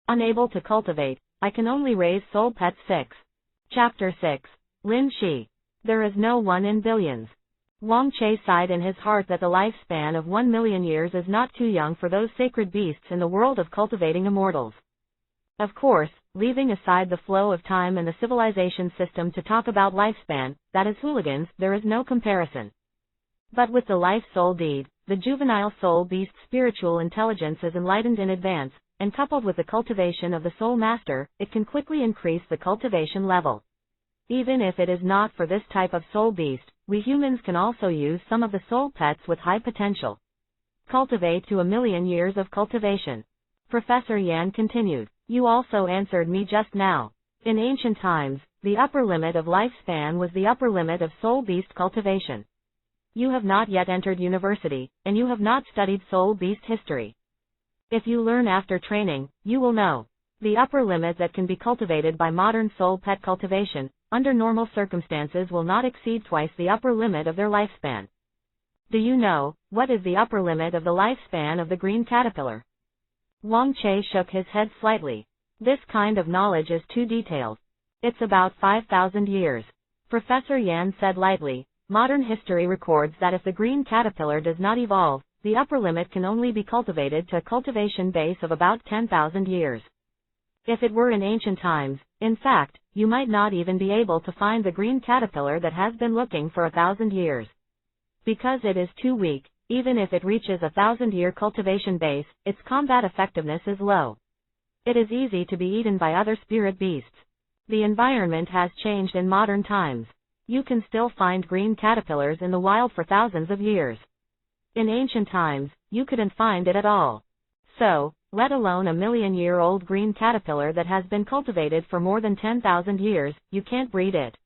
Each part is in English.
Unable to cultivate, I can only raise soul pets 6. Chapter 6. Lin Shi. There is no one in billions. Wang Che sighed in his heart that the lifespan of 1 million years is not too young for those sacred beasts in the world of cultivating immortals. Of course, leaving aside the flow of time and the civilization system to talk about lifespan, that is hooligans, there is no comparison. But with the life soul deed, the juvenile soul beast's spiritual intelligence is enlightened in advance, and coupled with the cultivation of the soul master, it can quickly increase the cultivation level. Even if it is not for this type of soul beast, we humans can also use some of the soul pets with high potential. Cultivate to 1 million years of cultivation. Professor Yan continued. You also answered me just now. In ancient times, the upper limit of lifespan was the upper limit of soul beast cultivation. You have not yet entered university, and you have not studied soul beast history. If you learn after training, you will know. The upper limit that can be cultivated by modern soul pet cultivation, under normal circumstances will not exceed twice the upper limit of their lifespan. Do you know, what is the upper limit of the lifespan of the green caterpillar? Wang Che shook his head slightly. This kind of knowledge is too detailed. It's about 5,000 years. Professor Yan said lightly, modern history records that if the green caterpillar does not evolve, the upper limit can only be cultivated to a cultivation base of about 10,000 years. If it were in ancient times, in fact, you might not even be able to find the green caterpillar that has been looking for 1,000 years. Because it is too weak, even if it reaches a 1,000-year cultivation base, its combat effectiveness is low. It is easy to be eaten by other spirit beasts. The environment has changed in modern times. You can still find green caterpillars in the wild for thousands of years. In ancient times, you couldn't find it at all. So, let alone a 1,000,000-year-old green caterpillar that has been cultivated for more than 10,000 years, you can't breed it.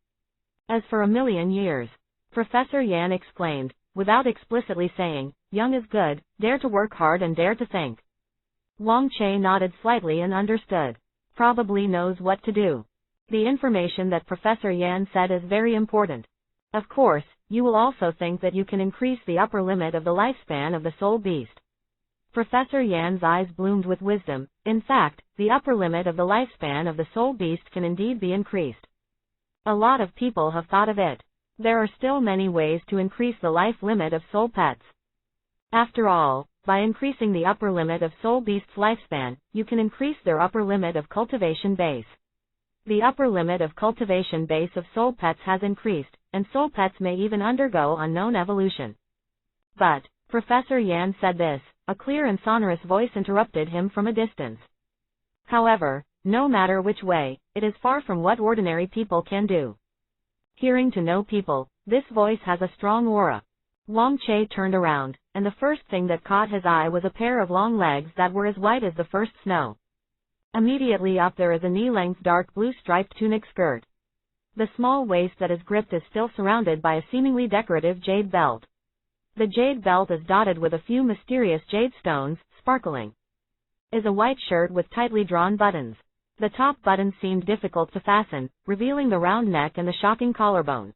As for 1 million years, Professor Yan exclaimed, without explicitly saying, young is good, dare to work hard and dare to think. Wang Che nodded slightly and understood. Probably knows what to do. The information that Professor Yan said is very important. Of course, you will also think that you can increase the upper limit of the lifespan of the soul beast. Professor Yan's eyes bloomed with wisdom. In fact, the upper limit of the lifespan of the soul beast can indeed be increased. A lot of people have thought of it. There are still many ways to increase the life limit of soul pets. After all, by increasing the upper limit of soul beast's lifespan, you can increase their upper limit of cultivation base. The upper limit of cultivation base of soul pets has increased, and soul pets may even undergo unknown evolution. But, Professor Yan said this, a clear and sonorous voice interrupted him from a distance. However, no matter which way, it is far from what ordinary people can do. Hearing to know people, this voice has a strong aura. Wang Che turned around, and the first thing that caught his eye was a pair of long legs that were as white as the first snow. Immediately up there is a knee-length dark blue striped tunic skirt. The small waist that is gripped is still surrounded by a seemingly decorative jade belt. The jade belt is dotted with a few mysterious jade stones, sparkling. Is a white shirt with tightly drawn buttons. The top button seemed difficult to fasten, revealing the round neck and the shocking collarbone.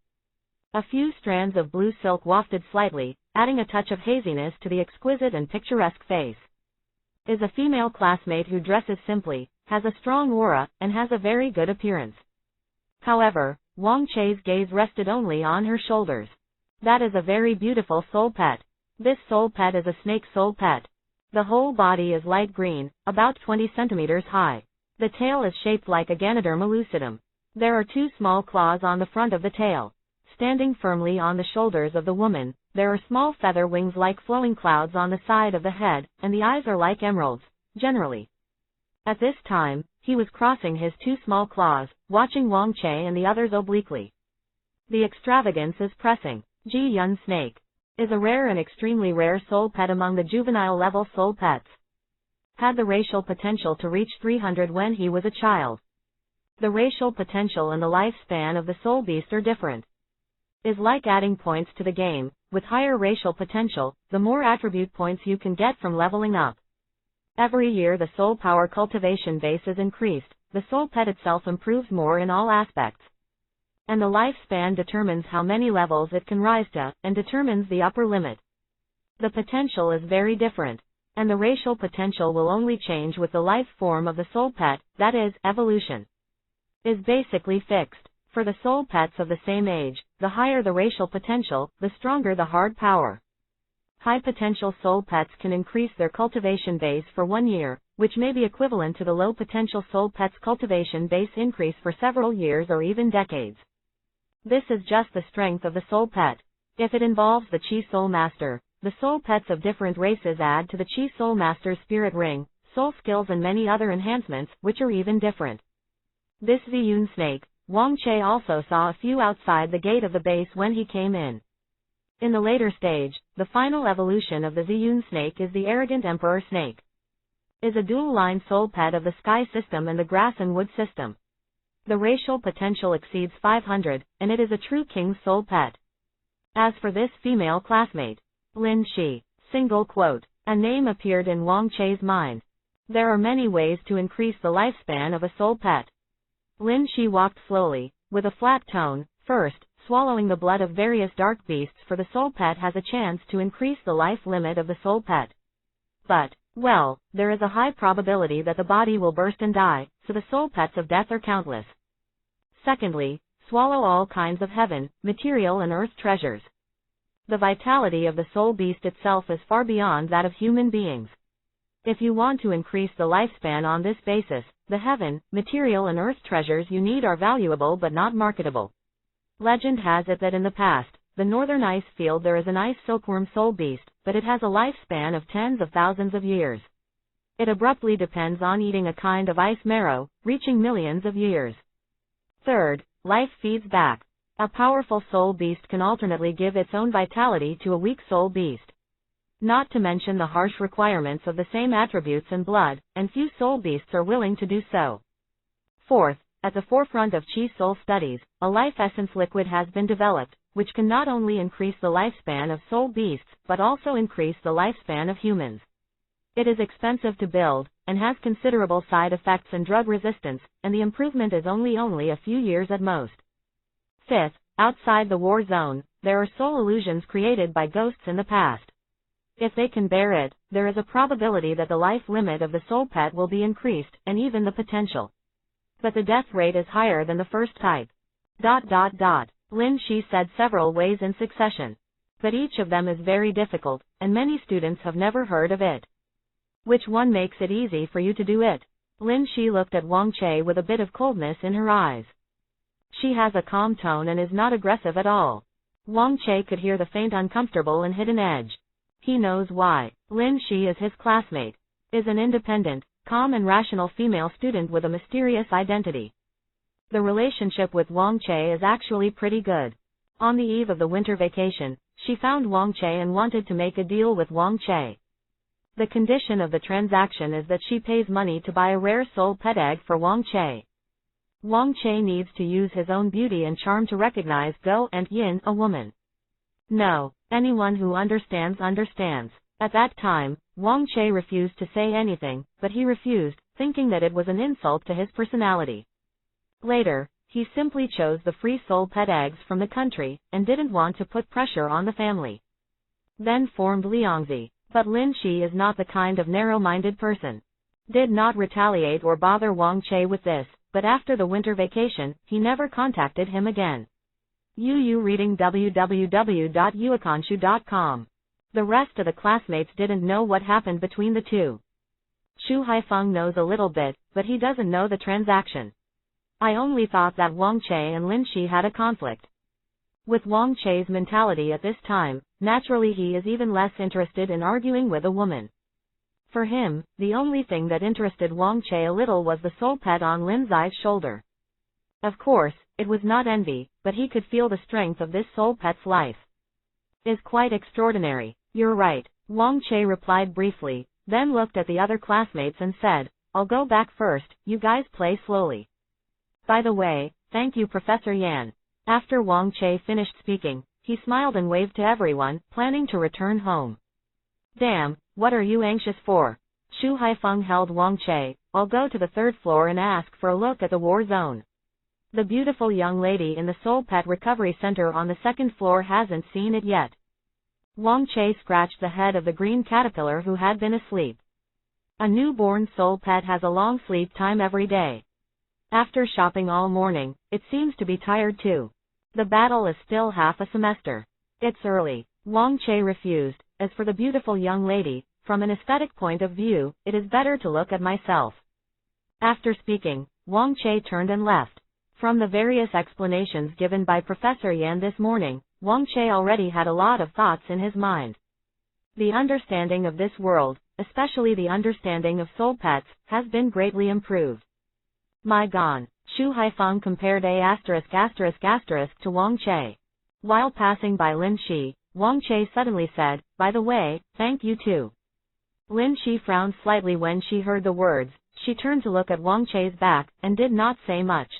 A few strands of blue silk wafted slightly, adding a touch of haziness to the exquisite and picturesque face. Is a female classmate who dresses simply, has a strong aura, and has a very good appearance. However, Wang Che's gaze rested only on her shoulders. That is a very beautiful soul pet. This soul pet is a snake soul pet. The whole body is light green, about 20 centimeters high. The tail is shaped like a Ganoderma lucidum. There are 2 small claws on the front of the tail. Standing firmly on the shoulders of the woman, there are small feather wings like flowing clouds on the side of the head, and the eyes are like emeralds, generally. At this time, he was crossing his 2 small claws, watching Wang Che and the others obliquely. The extravagance is pressing. Ji Yun Snake is a rare and extremely rare soul pet among the juvenile level soul pets. Had the racial potential to reach 300 when he was a child. The racial potential and the lifespan of the soul beast are different. Is like adding points to the game. With higher racial potential, the more attribute points you can get from leveling up. Every year the soul power cultivation base is increased, the soul pet itself improves more in all aspects. And the lifespan determines how many levels it can rise to, and determines the upper limit. The potential is very different. And the racial potential will only change with the life form of the soul pet, that is, evolution is basically fixed. For the soul pets of the same age, the higher the racial potential, the stronger the hard power. High potential soul pets can increase their cultivation base for 1 year, which may be equivalent to the low potential soul pet's cultivation base increase for several years or even decades. This is just the strength of the soul pet. If it involves the Chi Soul Master, the soul pets of different races add to the Chi Soul Master's spirit ring, soul skills and many other enhancements, which are even different. This Ziyun snake, Wang Che also saw a few outside the gate of the base when he came in. In the later stage, the final evolution of the Ziyun snake is the arrogant emperor snake. Is a dual-line soul pet of the sky system and the grass and wood system. The racial potential exceeds 500, and it is a true king's soul pet. As for this female classmate, Lin Shi, single quote, a name appeared in Wang Che's mind. There are many ways to increase the lifespan of a soul pet. Lin Shi walked slowly, with a flat tone. First, swallowing the blood of various dark beasts for the soul pet has a chance to increase the life limit of the soul pet. But, well, there is a high probability that the body will burst and die, so the soul pets of death are countless. Secondly, swallow all kinds of heaven, material and earth treasures. The vitality of the soul beast itself is far beyond that of human beings. If you want to increase the lifespan on this basis, the heaven, material and earth treasures you need are valuable but not marketable. Legend has it that in the past, the northern ice field there is an ice silkworm soul beast, but it has a lifespan of tens of thousands of years. It abruptly depends on eating a kind of ice marrow, reaching millions of years. Third, life feeds back. A powerful soul beast can alternately give its own vitality to a weak soul beast. Not to mention the harsh requirements of the same attributes and blood, and few soul beasts are willing to do so. Fourth, at the forefront of Chi Soul studies, a life essence liquid has been developed, which can not only increase the lifespan of soul beasts, but also increase the lifespan of humans. It is expensive to build, and has considerable side effects and drug resistance, and the improvement is only a few years at most. Fifth, outside the war zone, there are soul illusions created by ghosts in the past. If they can bear it, there is a probability that the life limit of the soul pet will be increased, and even the potential. But the death rate is higher than the first type. Lin Shi said several ways in succession. But each of them is very difficult, and many students have never heard of it. Which one makes it easy for you to do it? Lin Shi looked at Wang Che with a bit of coldness in her eyes. She has a calm tone and is not aggressive at all. Wang Che could hear the faint uncomfortable and hidden edge. He knows why. Lin Shi is his classmate. Is an independent, calm and rational female student with a mysterious identity. The relationship with Wang Che is actually pretty good. On the eve of the winter vacation, she found Wang Che and wanted to make a deal with Wang Che. The condition of the transaction is that she pays money to buy a rare soul pet egg for Wang Che. Wang Che needs to use his own beauty and charm to recognize Go and Yin, a woman. No, anyone who understands understands. At that time, Wang Che refused to say anything, but he refused, thinking that it was an insult to his personality. Later, he simply chose the free soul pet eggs from the country, and didn't want to put pressure on the family. Then formed Liangzi, but Lin Shi is not the kind of narrow-minded person. Did not retaliate or bother Wang Che with this, but after the winter vacation, he never contacted him again. Yu reading www.yuekanshu.com. The rest of the classmates didn't know what happened between the two. Shu Haifeng knows a little bit, but he doesn't know the transaction. I only thought that Wang Che and Lin Shi had a conflict. With Wang Che's mentality at this time, naturally he is even less interested in arguing with a woman. For him, the only thing that interested Wang Che a little was the soul pet on Lin Zai's shoulder. Of course, it was not envy, but he could feel the strength of this soul pet's life. Is quite extraordinary. You're right, Wang Che replied briefly, then looked at the other classmates and said, I'll go back first, you guys play slowly. By the way, thank you Professor Yan. After Wang Che finished speaking, he smiled and waved to everyone, planning to return home. Damn, what are you anxious for? Shu Haifeng held Wang Che. I'll go to the third floor and ask for a look at the war zone. The beautiful young lady in the Soul Pet Recovery Center on the second floor hasn't seen it yet. Wang Che scratched the head of the green caterpillar who had been asleep. A newborn soul pet has a long sleep time every day. After shopping all morning, it seems to be tired too. The battle is still half a semester. It's early. Wang Che refused. As for the beautiful young lady, from an aesthetic point of view, it is better to look at myself. After speaking, Wang Che turned and left. From the various explanations given by Professor Yan this morning, Wang Che already had a lot of thoughts in his mind. The understanding of this world, especially the understanding of soul pets, has been greatly improved. My God! Shu Haifeng compared **** to Wang Che. While passing by Lin Shi, Wang Che suddenly said, "By the way, thank you too." Lin Shi frowned slightly when she heard the words. She turned to look at Wang Che's back, and did not say much.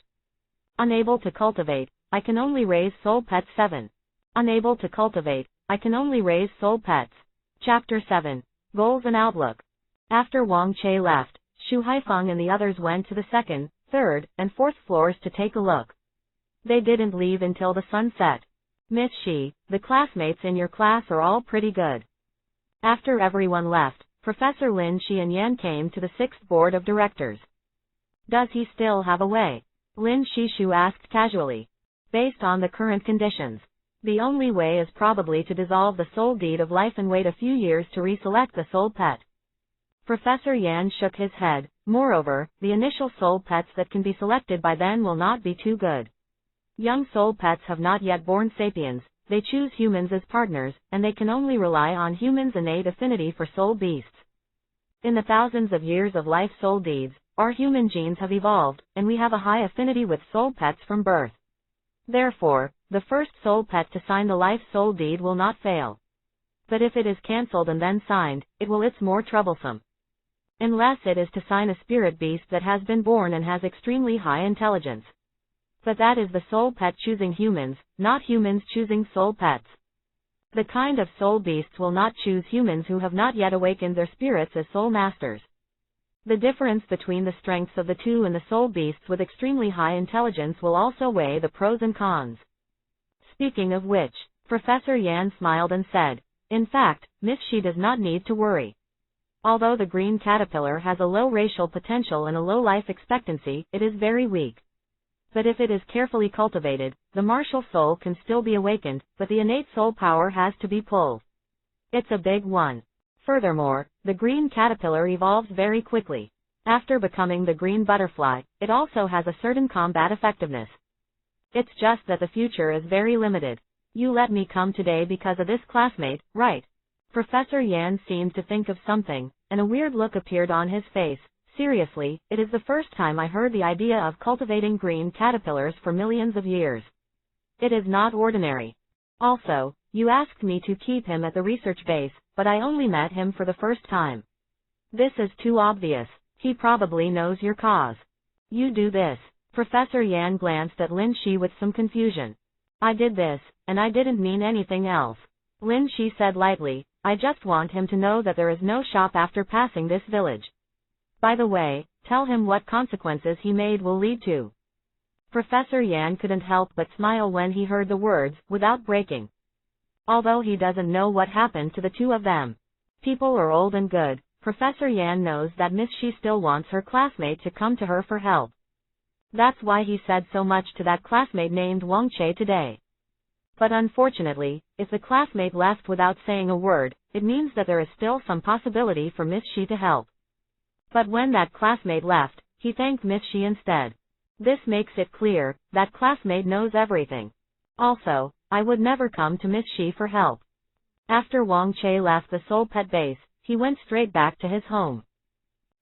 Unable to cultivate, I can only raise soul pets. 7. Unable to cultivate, I can only raise soul pets. Chapter 7. Goals and Outlook. After Wang Che left, Shu Haifeng and the others went to the second, third, and fourth floors to take a look. They didn't leave until the sun set. "Miss Shi, the classmates in your class are all pretty good." After everyone left, Professor Lin Shi and Yan came to the sixth board of directors. "Does he still have a way?" Lin Shishu asked casually. "Based on the current conditions, the only way is probably to dissolve the soul deed of life and wait a few years to reselect the soul pet." Professor Yan shook his head. "Moreover, the initial soul pets that can be selected by then will not be too good. Young soul pets have not yet born sapiens, they choose humans as partners, and they can only rely on humans' innate affinity for soul beasts. In the thousands of years of life soul deeds, our human genes have evolved, and we have a high affinity with soul pets from birth. Therefore, the first soul pet to sign the life soul deed will not fail. But if it is cancelled and then signed, it's more troublesome. Unless it is to sign a spirit beast that has been born and has extremely high intelligence. But that is the soul pet choosing humans, not humans choosing soul pets. The kind of soul beasts will not choose humans who have not yet awakened their spirits as soul masters. The difference between the strengths of the two and the soul beasts with extremely high intelligence will also weigh the pros and cons. Speaking of which, Professor Yan smiled and said, "In fact, Miss Shi does not need to worry. Although the green caterpillar has a low racial potential and a low life expectancy, it is very weak. But if it is carefully cultivated, the martial soul can still be awakened, but the innate soul power has to be pulled. It's a big one. Furthermore, the green caterpillar evolves very quickly. After becoming the green butterfly, it also has a certain combat effectiveness. It's just that the future is very limited. You let me come today because of this classmate, right?" Professor Yan seemed to think of something, and a weird look appeared on his face. "Seriously, it is the first time I heard the idea of cultivating green caterpillars for millions of years. It is not ordinary. Also, you asked me to keep him at the research base, but I only met him for the first time. This is too obvious. He probably knows your cause. You do this." Professor Yan glanced at Lin Shi with some confusion. "I did this, and I didn't mean anything else." Lin Shi said lightly, "I just want him to know that there is no shop after passing this village. By the way, tell him what consequences he made will lead to." Professor Yan couldn't help but smile when he heard the words, "without breaking." Although he doesn't know what happened to the two of them. People are old and good, Professor Yan knows that Miss Shi still wants her classmate to come to her for help. That's why he said so much to that classmate named Wang Che today. But unfortunately, if the classmate left without saying a word, it means that there is still some possibility for Miss Shi to help. But when that classmate left, he thanked Miss Shi instead. This makes it clear, that classmate knows everything. Also, I would never come to Miss Shi for help. After Wang Che left the soul pet base, he went straight back to his home.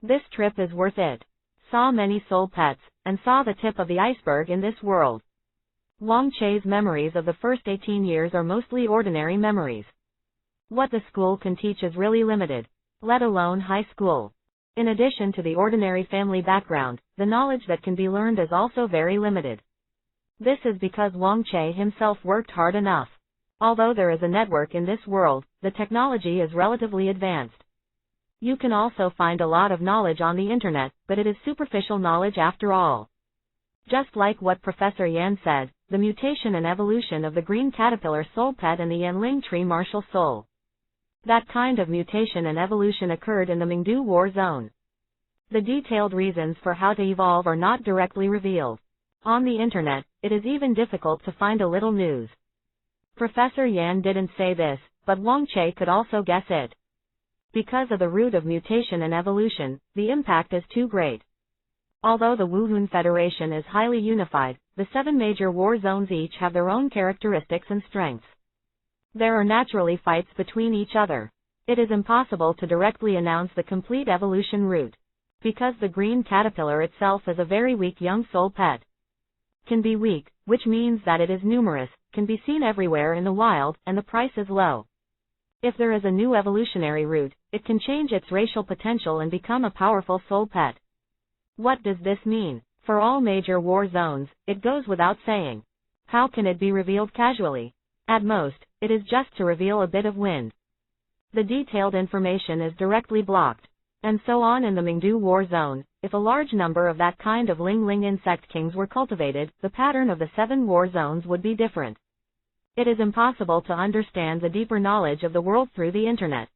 This trip is worth it. Saw many soul pets, and saw the tip of the iceberg in this world. Wang Che's memories of the first 18 years are mostly ordinary memories. What the school can teach is really limited, let alone high school. In addition to the ordinary family background, the knowledge that can be learned is also very limited. This is because Wang Che himself worked hard enough. Although there is a network in this world, the technology is relatively advanced. You can also find a lot of knowledge on the internet, but it is superficial knowledge after all. Just like what Professor Yan said, the mutation and evolution of the green caterpillar soul pet and the Yanling tree martial soul. That kind of mutation and evolution occurred in the Mingdu War Zone. The detailed reasons for how to evolve are not directly revealed. On the internet, it is even difficult to find a little news. Professor Yan didn't say this, but Wang Che could also guess it. Because of the root of mutation and evolution, the impact is too great. Although the Wuhun Federation is highly unified, the 7 major war zones each have their own characteristics and strengths. There are naturally fights between each other. It is impossible to directly announce the complete evolution route. Because the green caterpillar itself is a very weak young soul pet. Can be weak, which means that it is numerous, can be seen everywhere in the wild, and the price is low. If there is a new evolutionary route, it can change its racial potential and become a powerful soul pet. What does this mean? For all major war zones, it goes without saying. How can it be revealed casually? At most, it is just to reveal a bit of wind. The detailed information is directly blocked. And so on in the Mingdu War Zone, if a large number of that kind of Ling Ling insect kings were cultivated, the pattern of the 7 war zones would be different. It is impossible to understand the deeper knowledge of the world through the internet.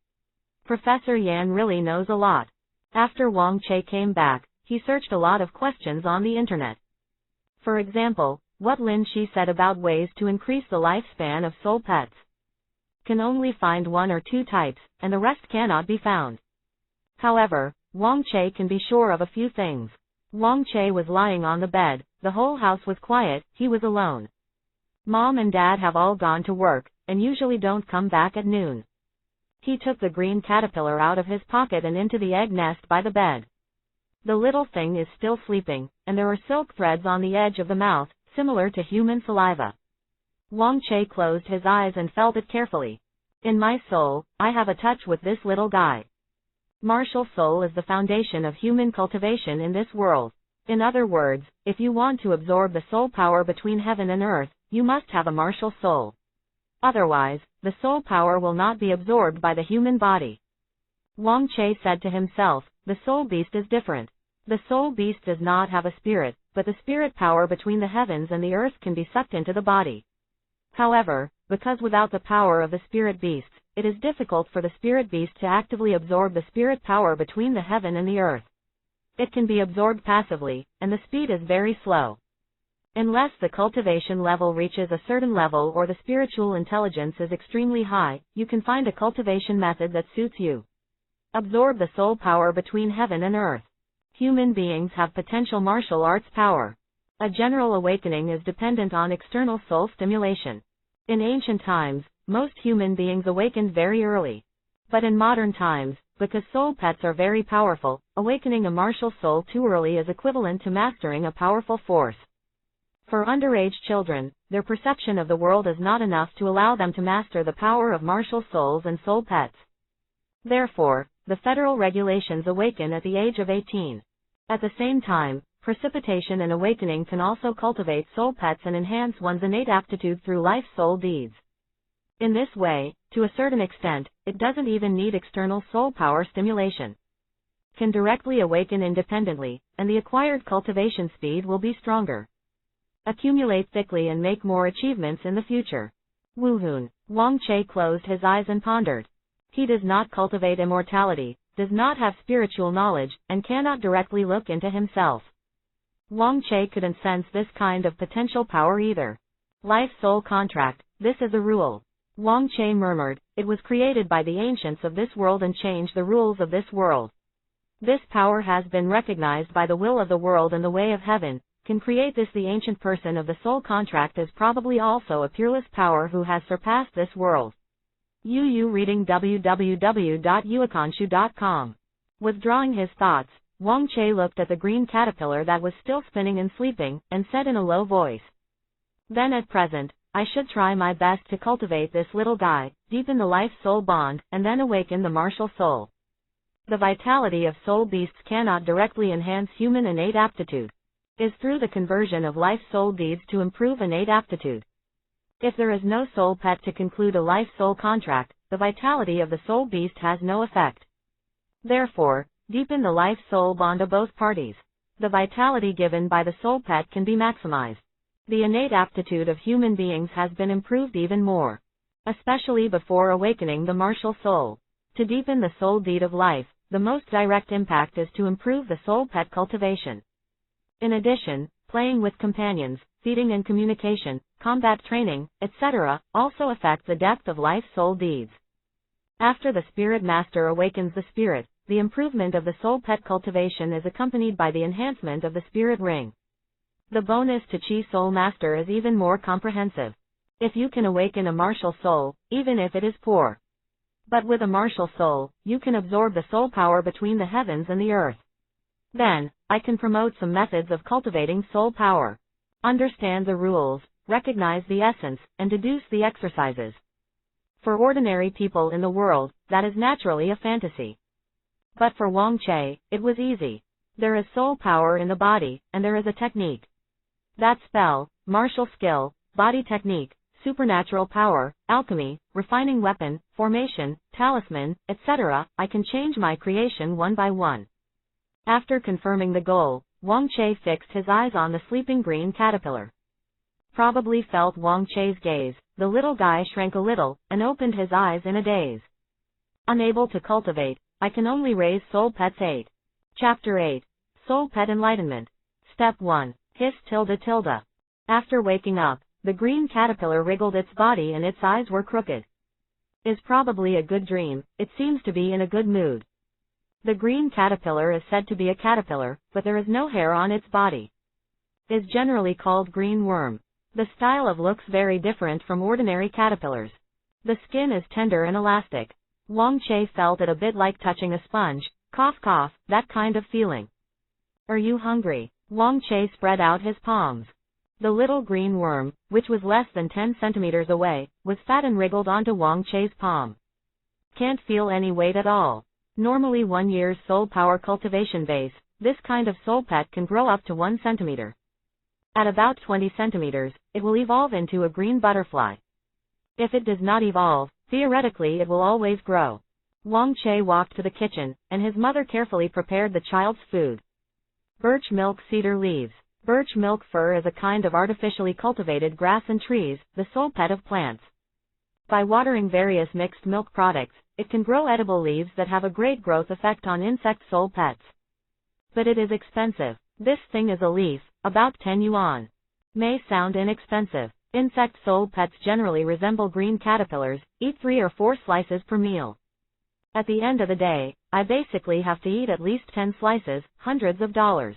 Professor Yan really knows a lot. After Wang Che came back, he searched a lot of questions on the internet. For example, what Lin Shi said about ways to increase the lifespan of soul pets. Can only find 1 or 2 types, and the rest cannot be found. However, Wang Che can be sure of a few things. Wang Che was lying on the bed, the whole house was quiet, he was alone. Mom and Dad have all gone to work, and usually don't come back at noon. He took the green caterpillar out of his pocket and into the egg nest by the bed. The little thing is still sleeping, and there are silk threads on the edge of the mouth, similar to human saliva. Wang Che closed his eyes and felt it carefully. In my soul, I have a touch with this little guy. Martial soul is the foundation of human cultivation in this world. In other words, if you want to absorb the soul power between heaven and earth, you must have a martial soul. Otherwise, the soul power will not be absorbed by the human body. Wang Che said to himself, the soul beast is different. The soul beast does not have a spirit, but the spirit power between the heavens and the earth can be sucked into the body. However, because without the power of the spirit beasts, it is difficult for the spirit beast to actively absorb the spirit power between the heaven and the earth. It can be absorbed passively, and the speed is very slow. Unless the cultivation level reaches a certain level or the spiritual intelligence is extremely high, you can find a cultivation method that suits you. Absorb the soul power between heaven and earth. Human beings have potential martial arts power. A general awakening is dependent on external soul stimulation. In ancient times, most human beings awakened very early. But in modern times, because soul pets are very powerful, awakening a martial soul too early is equivalent to mastering a powerful force. For underage children, their perception of the world is not enough to allow them to master the power of martial souls and soul pets. Therefore, the federal regulations awaken at the age of 18. At the same time, precipitation and awakening can also cultivate soul pets and enhance one's innate aptitude through life soul deeds. In this way, to a certain extent, it doesn't even need external soul power stimulation. Can directly awaken independently, and the acquired cultivation speed will be stronger. Accumulate thickly and make more achievements in the future. Wuhun. Wang Che closed his eyes and pondered. He does not cultivate immortality, does not have spiritual knowledge, and cannot directly look into himself. Wang Che couldn't sense this kind of potential power either. Life-soul contract, this is a rule. Wang Che murmured, it was created by the ancients of this world and changed the rules of this world. This power has been recognized by the will of the world and the way of heaven, can create this. The ancient person of the soul contract is probably also a peerless power who has surpassed this world. Yu reading www.yuekanshu.com. Withdrawing his thoughts, Wang Che looked at the green caterpillar that was still spinning and sleeping, and said in a low voice. Then at present, I should try my best to cultivate this little guy, deepen the life-soul bond, and then awaken the martial soul. The vitality of soul beasts cannot directly enhance human innate aptitude. It is through the conversion of life-soul deeds to improve innate aptitude. If there is no soul pet to conclude a life-soul contract, the vitality of the soul beast has no effect. Therefore, deepen the life-soul bond of both parties. The vitality given by the soul pet can be maximized. The innate aptitude of human beings has been improved even more, especially before awakening the martial soul. To deepen the soul deed of life, the most direct impact is to improve the soul pet cultivation. In addition, playing with companions, feeding and communication, combat training, etc., also affect the depth of life's soul deeds. After the spirit master awakens the spirit, the improvement of the soul pet cultivation is accompanied by the enhancement of the spirit ring. The bonus to Chi Soul Master is even more comprehensive. If you can awaken a martial soul, even if it is poor. But with a martial soul, you can absorb the soul power between the heavens and the earth. Then, I can promote some methods of cultivating soul power. Understand the rules, recognize the essence, and deduce the exercises. For ordinary people in the world, that is naturally a fantasy. But for Wang Che, it was easy. There is soul power in the body, and there is a technique. That spell, martial skill, body technique, supernatural power, alchemy, refining weapon, formation, talisman, etc., I can change my creation one by one. After confirming the goal, Wang Che fixed his eyes on the sleeping green caterpillar. Probably felt Wang Che's gaze, the little guy shrank a little, and opened his eyes in a daze. Unable to cultivate, I can only raise soul pets 8. Chapter 8. Soul Pet Enlightenment. Step 1. Hiss tilde tilde. After waking up, the green caterpillar wriggled its body and its eyes were crooked. Is probably a good dream, it seems to be in a good mood. The green caterpillar is said to be a caterpillar, but there is no hair on its body. Is generally called green worm. The style of looks very different from ordinary caterpillars. The skin is tender and elastic. Wang Che felt it a bit like touching a sponge, cough cough, that kind of feeling. Are you hungry? Wang Che spread out his palms. The little green worm, which was less than 10 centimeters away, was fat and wriggled onto Wang Che's palm. Can't feel any weight at all. Normally 1 year's soul power cultivation base, this kind of soul pet can grow up to 1 centimeter. At about 20 centimeters, it will evolve into a green butterfly. If it does not evolve, theoretically it will always grow. Wang Che walked to the kitchen, and his mother carefully prepared the child's food. Birch milk cedar leaves. Birch milk fir is a kind of artificially cultivated grass and trees, the soul pet of plants. By watering various mixed milk products, it can grow edible leaves that have a great growth effect on insect soul pets. But it is expensive. This thing is a leaf, about 10 yuan. May sound inexpensive. Insect soul pets generally resemble green caterpillars, eat 3 or 4 slices per meal. At the end of the day, I basically have to eat at least 10 slices, hundreds of dollars.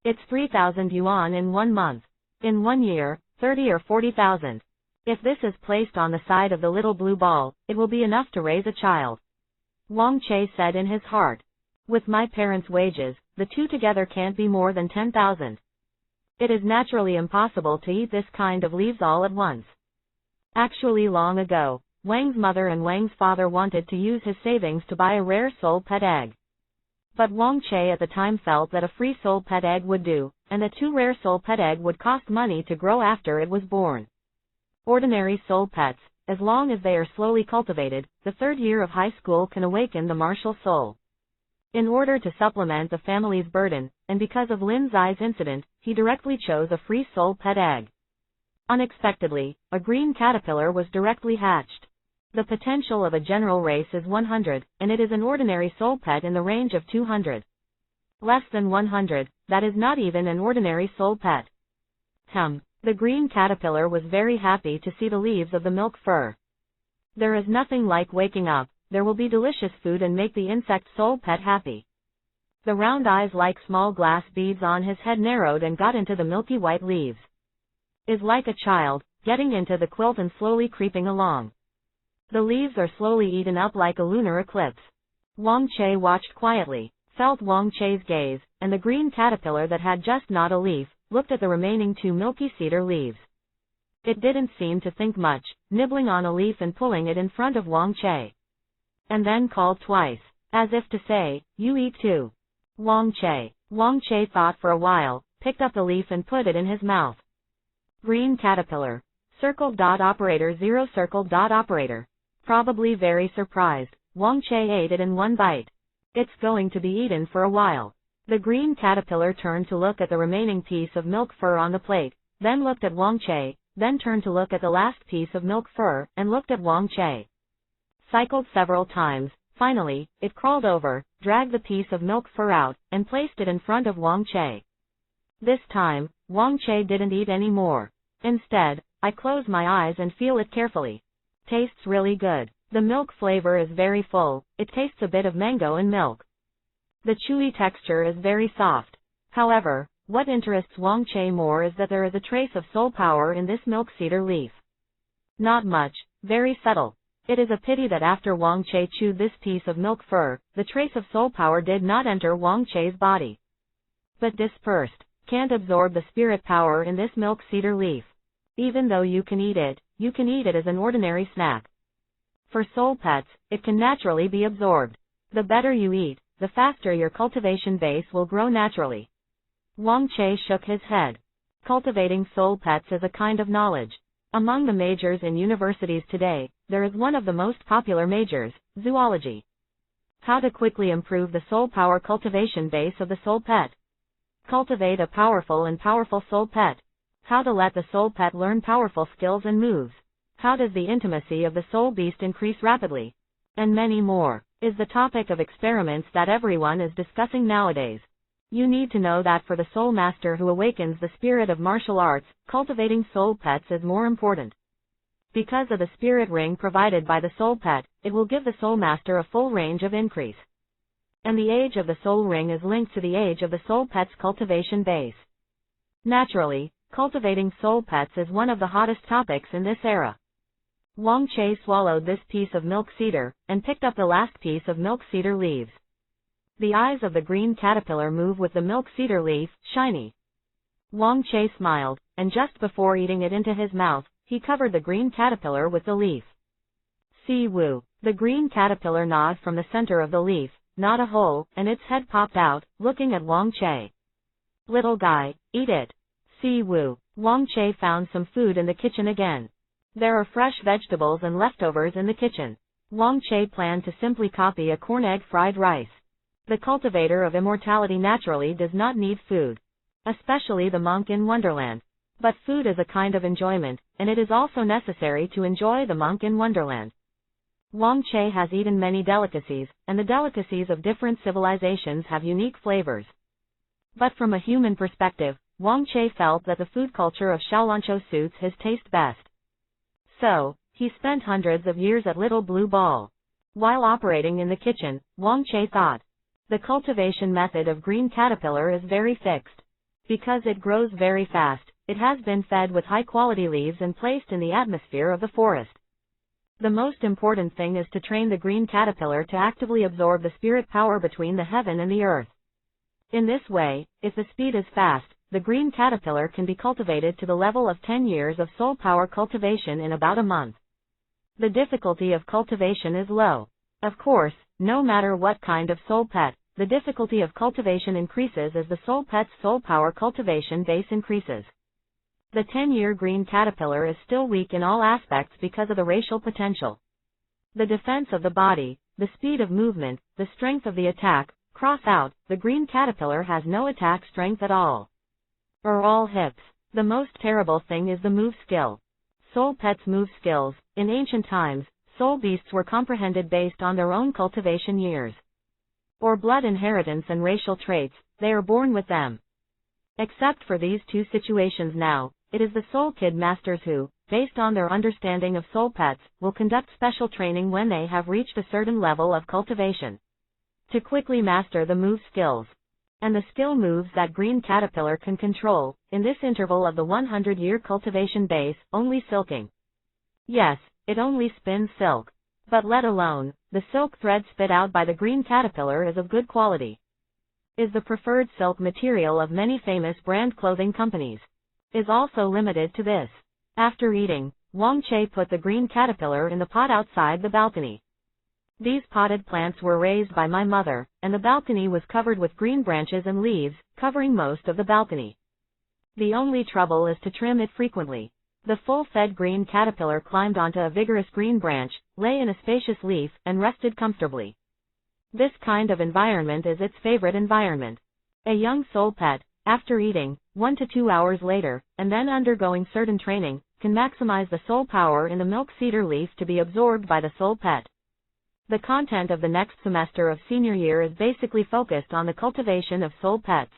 It's 3,000 yuan in 1 month. In 1 year, 30 or 40,000. If this is placed on the side of the little blue ball, it will be enough to raise a child. Wang Che said in his heart. With my parents' wages, the two together can't be more than 10,000. It is naturally impossible to eat this kind of leaves all at once. Actually long ago, Wang's mother and Wang's father wanted to use his savings to buy a rare soul pet egg. But Wang Che at the time felt that a free soul pet egg would do, and that 2 rare soul pet egg would cost money to grow after it was born. Ordinary soul pets, as long as they are slowly cultivated, the 3rd year of high school can awaken the martial soul. In order to supplement the family's burden, and because of Lin Zai's incident, he directly chose a free soul pet egg. Unexpectedly, a green caterpillar was directly hatched. The potential of a general race is 100, and it is an ordinary soul pet in the range of 200. Less than 100, that is not even an ordinary soul pet. The green caterpillar was very happy to see the leaves of the milk fir. There is nothing like waking up. There will be delicious food and make the insect soul pet happy. The round eyes like small glass beads on his head narrowed and got into the milky white leaves. Is like a child, getting into the quilt and slowly creeping along. The leaves are slowly eaten up like a lunar eclipse. Wang Che watched quietly, felt Wang Che's gaze, and the green caterpillar that had just gnawed a leaf, looked at the remaining 2 milky cedar leaves. It didn't seem to think much, nibbling on a leaf and pulling it in front of Wang Che. And then called twice, as if to say, you eat too. Wang Che. Wang Che thought for a while, picked up the leaf and put it in his mouth. Green caterpillar. Circle.operator 0 circle.operator. Probably very surprised, Wang Che ate it in 1 bite. It's going to be eaten for a while. The green caterpillar turned to look at the remaining piece of milk fur on the plate, then looked at Wang Che, then turned to look at the last piece of milk fur, and looked at Wang Che. Cycled several times. Finally, it crawled over, dragged the piece of milk fur out, and placed it in front of Wang Che. This time, Wang Che didn't eat any more. Instead, I close my eyes and feel it carefully. Tastes really good. The milk flavor is very full, it tastes a bit of mango and milk. The chewy texture is very soft. However, what interests Wang Che more is that there is a trace of soul power in this milk cedar leaf. Not much, very subtle. It is a pity that after Wang Che chewed this piece of milk fur, the trace of soul power did not enter Wang Che's body. But dispersed, can't absorb the spirit power in this milk cedar leaf. Even though you can eat it as an ordinary snack. For soul pets, it can naturally be absorbed. The better you eat, the faster your cultivation base will grow naturally. Wang Che shook his head. Cultivating soul pets is a kind of knowledge. Among the majors in universities today, there is one of the most popular majors, zoology. How to quickly improve the soul power cultivation base of the soul pet. Cultivate a powerful soul pet. How to let the soul pet learn powerful skills and moves. How does the intimacy of the soul beast increase rapidly? And many more, is the topic of experiments that everyone is discussing nowadays. You need to know that for the soul master who awakens the spirit of martial arts, cultivating soul pets is more important. Because of the spirit ring provided by the soul pet, it will give the soul master a full range of increase. And the age of the soul ring is linked to the age of the soul pet's cultivation base. Naturally, cultivating soul pets is one of the hottest topics in this era. Wang Che swallowed this piece of milk cedar, and picked up the last piece of milk cedar leaves. The eyes of the green caterpillar move with the milk cedar leaf, shiny. Wang Che smiled, and just before eating it into his mouth, he covered the green caterpillar with the leaf. See Wu. The green caterpillar gnawed from the center of the leaf, not a hole, and its head popped out, looking at Wang Che. Little guy, eat it. See Wu. Wang Che found some food in the kitchen again. There are fresh vegetables and leftovers in the kitchen. Wang Che planned to simply copy a corn egg fried rice. The cultivator of immortality naturally does not need food. Especially the monk in Wonderland. But food is a kind of enjoyment, and it is also necessary to enjoy the monk in Wonderland. Wang Che has eaten many delicacies, and the delicacies of different civilizations have unique flavors. But from a human perspective, Wang Che felt that the food culture of Xiaolanqiu suits his taste best. So, he spent hundreds of years at Little Blue Ball. While operating in the kitchen, Wang Che thought, the cultivation method of green caterpillar is very fixed. Because it grows very fast, it has been fed with high-quality leaves and placed in the atmosphere of the forest. The most important thing is to train the green caterpillar to actively absorb the spirit power between the heaven and the earth. In this way, if the speed is fast, the green caterpillar can be cultivated to the level of 10 years of soul power cultivation in about a month. The difficulty of cultivation is low. Of course, no matter what kind of soul pet, the difficulty of cultivation increases as the soul pet's soul power cultivation base increases. The 10-year green caterpillar is still weak in all aspects because of the racial potential. The defense of the body, the speed of movement, the strength of the attack, cross out, the green caterpillar has no attack strength at all. Or all hips. The most terrible thing is the move skill. Soul pets' move skills. In ancient times, soul beasts were comprehended based on their own cultivation years. Or blood inheritance and racial traits, they are born with them. Except for these two situations now, it is the soul kid masters who, based on their understanding of soul pets, will conduct special training when they have reached a certain level of cultivation. To quickly master the move skills. And the skill moves that green caterpillar can control, in this interval of the 100-year cultivation base, only silking. Yes, it only spins silk. But let alone, the silk thread spit out by the green caterpillar is of good quality. Is the preferred silk material of many famous brand clothing companies. Is also limited to this. After eating, Wang Che put the green caterpillar in the pot outside the balcony. These potted plants were raised by my mother, and the balcony was covered with green branches and leaves, covering most of the balcony. The only trouble is to trim it frequently. The full-fed green caterpillar climbed onto a vigorous green branch, lay in a spacious leaf, and rested comfortably. This kind of environment is its favorite environment. A young soul pet, after eating, 1 to 2 hours later, and then undergoing certain training, can maximize the soul power in the milk cedar leaf to be absorbed by the soul pet. The content of the next semester of senior year is basically focused on the cultivation of soul pets.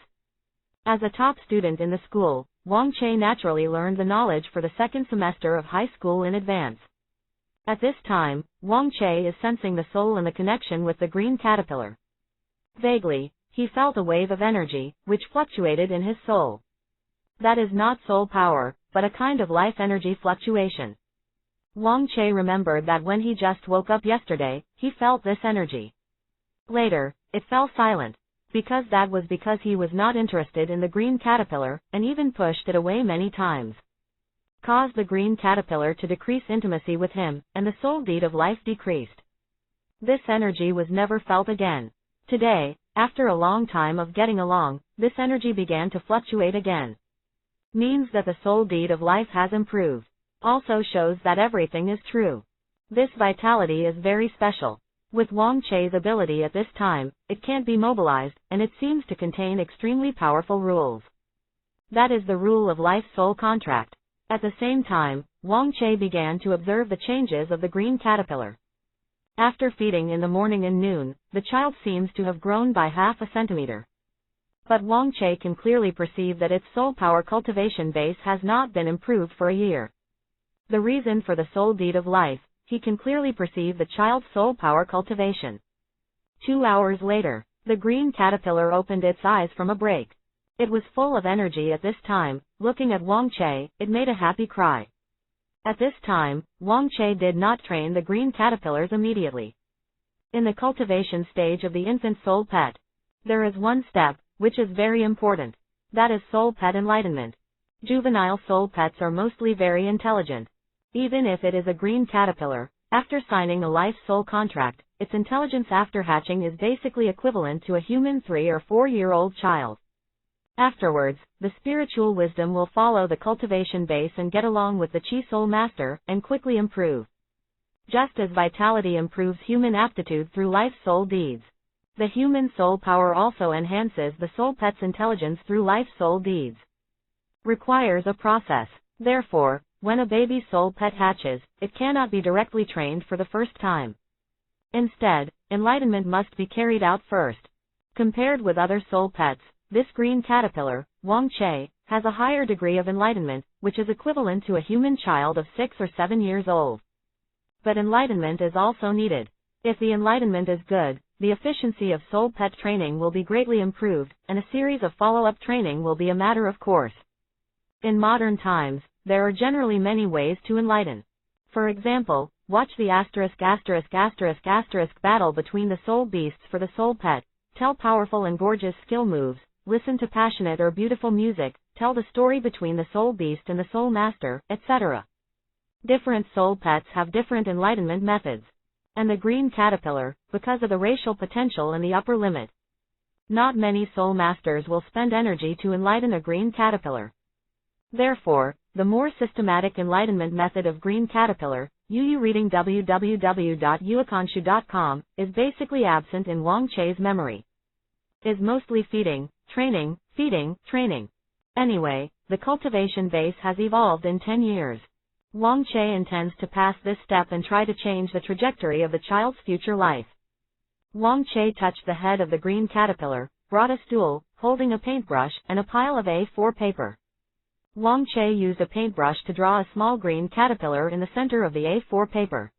As a top student in the school, Wang Che naturally learned the knowledge for the second semester of high school in advance. At this time, Wang Che is sensing the soul and the connection with the green caterpillar. Vaguely, he felt a wave of energy, which fluctuated in his soul. That is not soul power, but a kind of life energy fluctuation. Wang Che remembered that when he just woke up yesterday, he felt this energy. Later, it fell silent, because he was not interested in the green caterpillar, and even pushed it away many times. Caused the green caterpillar to decrease intimacy with him, and the soul deed of life decreased. This energy was never felt again. Today, after a long time of getting along, this energy began to fluctuate again. Means that the soul deed of life has improved. Also shows that everything is true. This vitality is very special. With Wang Che's ability at this time, it can't be mobilized, and it seems to contain extremely powerful rules. That is the rule of life's soul contract. At the same time, Wang Che began to observe the changes of the green caterpillar. After feeding in the morning and noon, the child seems to have grown by half a centimeter. But Wang Che can clearly perceive that its soul power cultivation base has not been improved for a year. The reason for the soul deed of life, he can clearly perceive the child's soul power cultivation. 2 hours later, the green caterpillar opened its eyes from a break. It was full of energy at this time. Looking at Wang Che, it made a happy cry. At this time, Wang Che did not train the green caterpillars immediately. In the cultivation stage of the infant soul pet, there is one step, which is very important. That is soul pet enlightenment. Juvenile soul pets are mostly very intelligent. Even if it is a green caterpillar, after signing a life soul contract, its intelligence after hatching is basically equivalent to a human 3 or 4-year-old child. Afterwards, the spiritual wisdom will follow the cultivation base and get along with the Chi Soul Master, and quickly improve. Just as vitality improves human aptitude through life soul deeds, the human soul power also enhances the soul pet's intelligence through life soul deeds. Requires a process. Therefore, when a baby soul pet hatches, it cannot be directly trained for the first time. Instead, enlightenment must be carried out first. Compared with other soul pets, this green caterpillar, Wang Che, has a higher degree of enlightenment, which is equivalent to a human child of 6 or 7 years old. But enlightenment is also needed. If the enlightenment is good, the efficiency of soul pet training will be greatly improved, and a series of follow-up training will be a matter of course. In modern times, there are generally many ways to enlighten. For example, watch the ***** battle between the soul beasts for the soul pet, tell powerful and gorgeous skill moves, listen to passionate or beautiful music, tell the story between the soul beast and the soul master, etc. Different soul pets have different enlightenment methods. And the green caterpillar, because of the racial potential and the upper limit. Not many soul masters will spend energy to enlighten a green caterpillar. Therefore, the more systematic enlightenment method of green caterpillar, Yu reading www.yuekanshu.com, is basically absent in Wang Che's memory. Is mostly feeding, training, feeding, training. Anyway, the cultivation base has evolved in 10 years. Wang Che intends to pass this step and try to change the trajectory of the child's future life. Wang Che touched the head of the green caterpillar, brought a stool, holding a paintbrush, and a pile of A4 paper. Wang Che used a paintbrush to draw a small green caterpillar in the center of the A4 paper.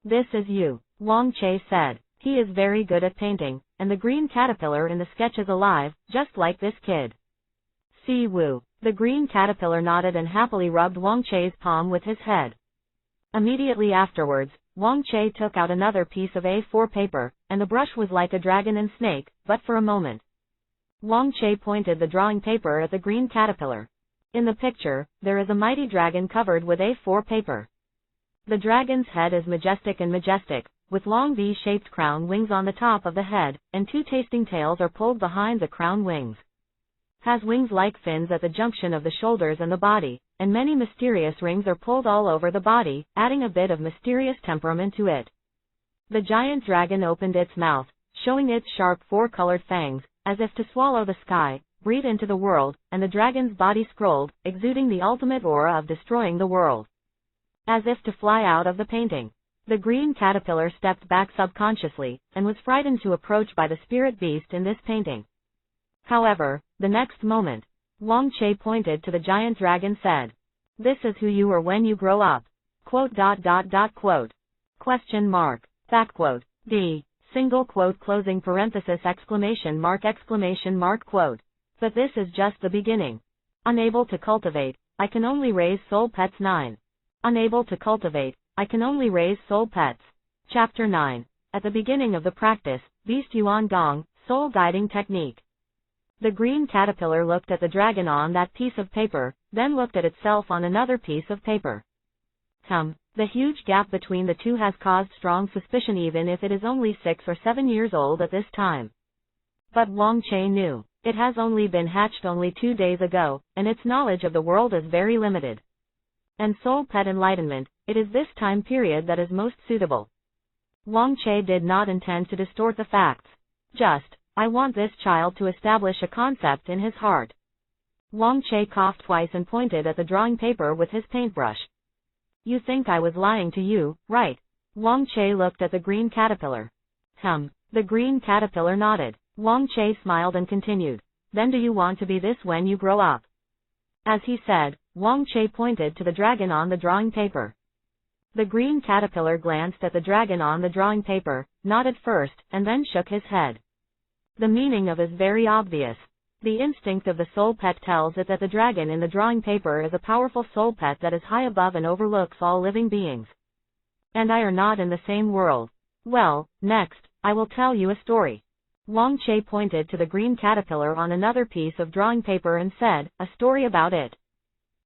This is you, Wang Che said. He is very good at painting, and the green caterpillar in the sketch is alive, just like this kid. Si Wu. The green caterpillar nodded and happily rubbed Wang Che's palm with his head. Immediately afterwards, Wang Che took out another piece of A4 paper, and the brush was like a dragon and snake, but for a moment. Wang Che pointed the drawing paper at the green caterpillar. In the picture, there is a mighty dragon covered with A4 paper. The dragon's head is majestic, with long V-shaped crown wings on the top of the head, and 2 tasting tails are pulled behind the crown wings. Has wings like fins at the junction of the shoulders and the body, and many mysterious rings are pulled all over the body, adding a bit of mysterious temperament to it. The giant dragon opened its mouth, showing its sharp 4-colored fangs, as if to swallow the sky, breathe into the world, and the dragon's body scrolled, exuding the ultimate aura of destroying the world. As if to fly out of the painting, the green caterpillar stepped back subconsciously, and was frightened to approach by the spirit beast in this painting. However, the next moment, Wang Che pointed to the giant dragon said, "This is who you are when you grow up." Quote. Question mark. Back quote. D. Single quote closing parenthesis exclamation mark. Quote. But this is just the beginning. Unable to cultivate, I can only raise soul pets. 9. Unable to cultivate, I can only raise soul pets. Chapter 9. At the beginning of the practice, Beast Yuan Gong, Soul Guiding Technique. The green caterpillar looked at the dragon on that piece of paper, then looked at itself on another piece of paper. The huge gap between the two has caused strong suspicion even if it is only 6 or 7 years old at this time. But Wang Che knew, it has only been hatched only 2 days ago, and its knowledge of the world is very limited. And soul pet enlightenment, it is this time period that is most suitable. Wang Che did not intend to distort the facts. Just, I want this child to establish a concept in his heart. Wang Che coughed twice and pointed at the drawing paper with his paintbrush. You think I was lying to you, right? Wang Che looked at the green caterpillar. The green caterpillar nodded. Wang Che smiled and continued. Then do you want to be this when you grow up? As he said, Wang Che pointed to the dragon on the drawing paper. The green caterpillar glanced at the dragon on the drawing paper, nodded first, and then shook his head. The meaning of is very obvious. The instinct of the soul pet tells it that the dragon in the drawing paper is a powerful soul pet that is high above and overlooks all living beings. And I are not in the same world. Well, next, I will tell you a story. Wang Che pointed to the green caterpillar on another piece of drawing paper and said, a story about it.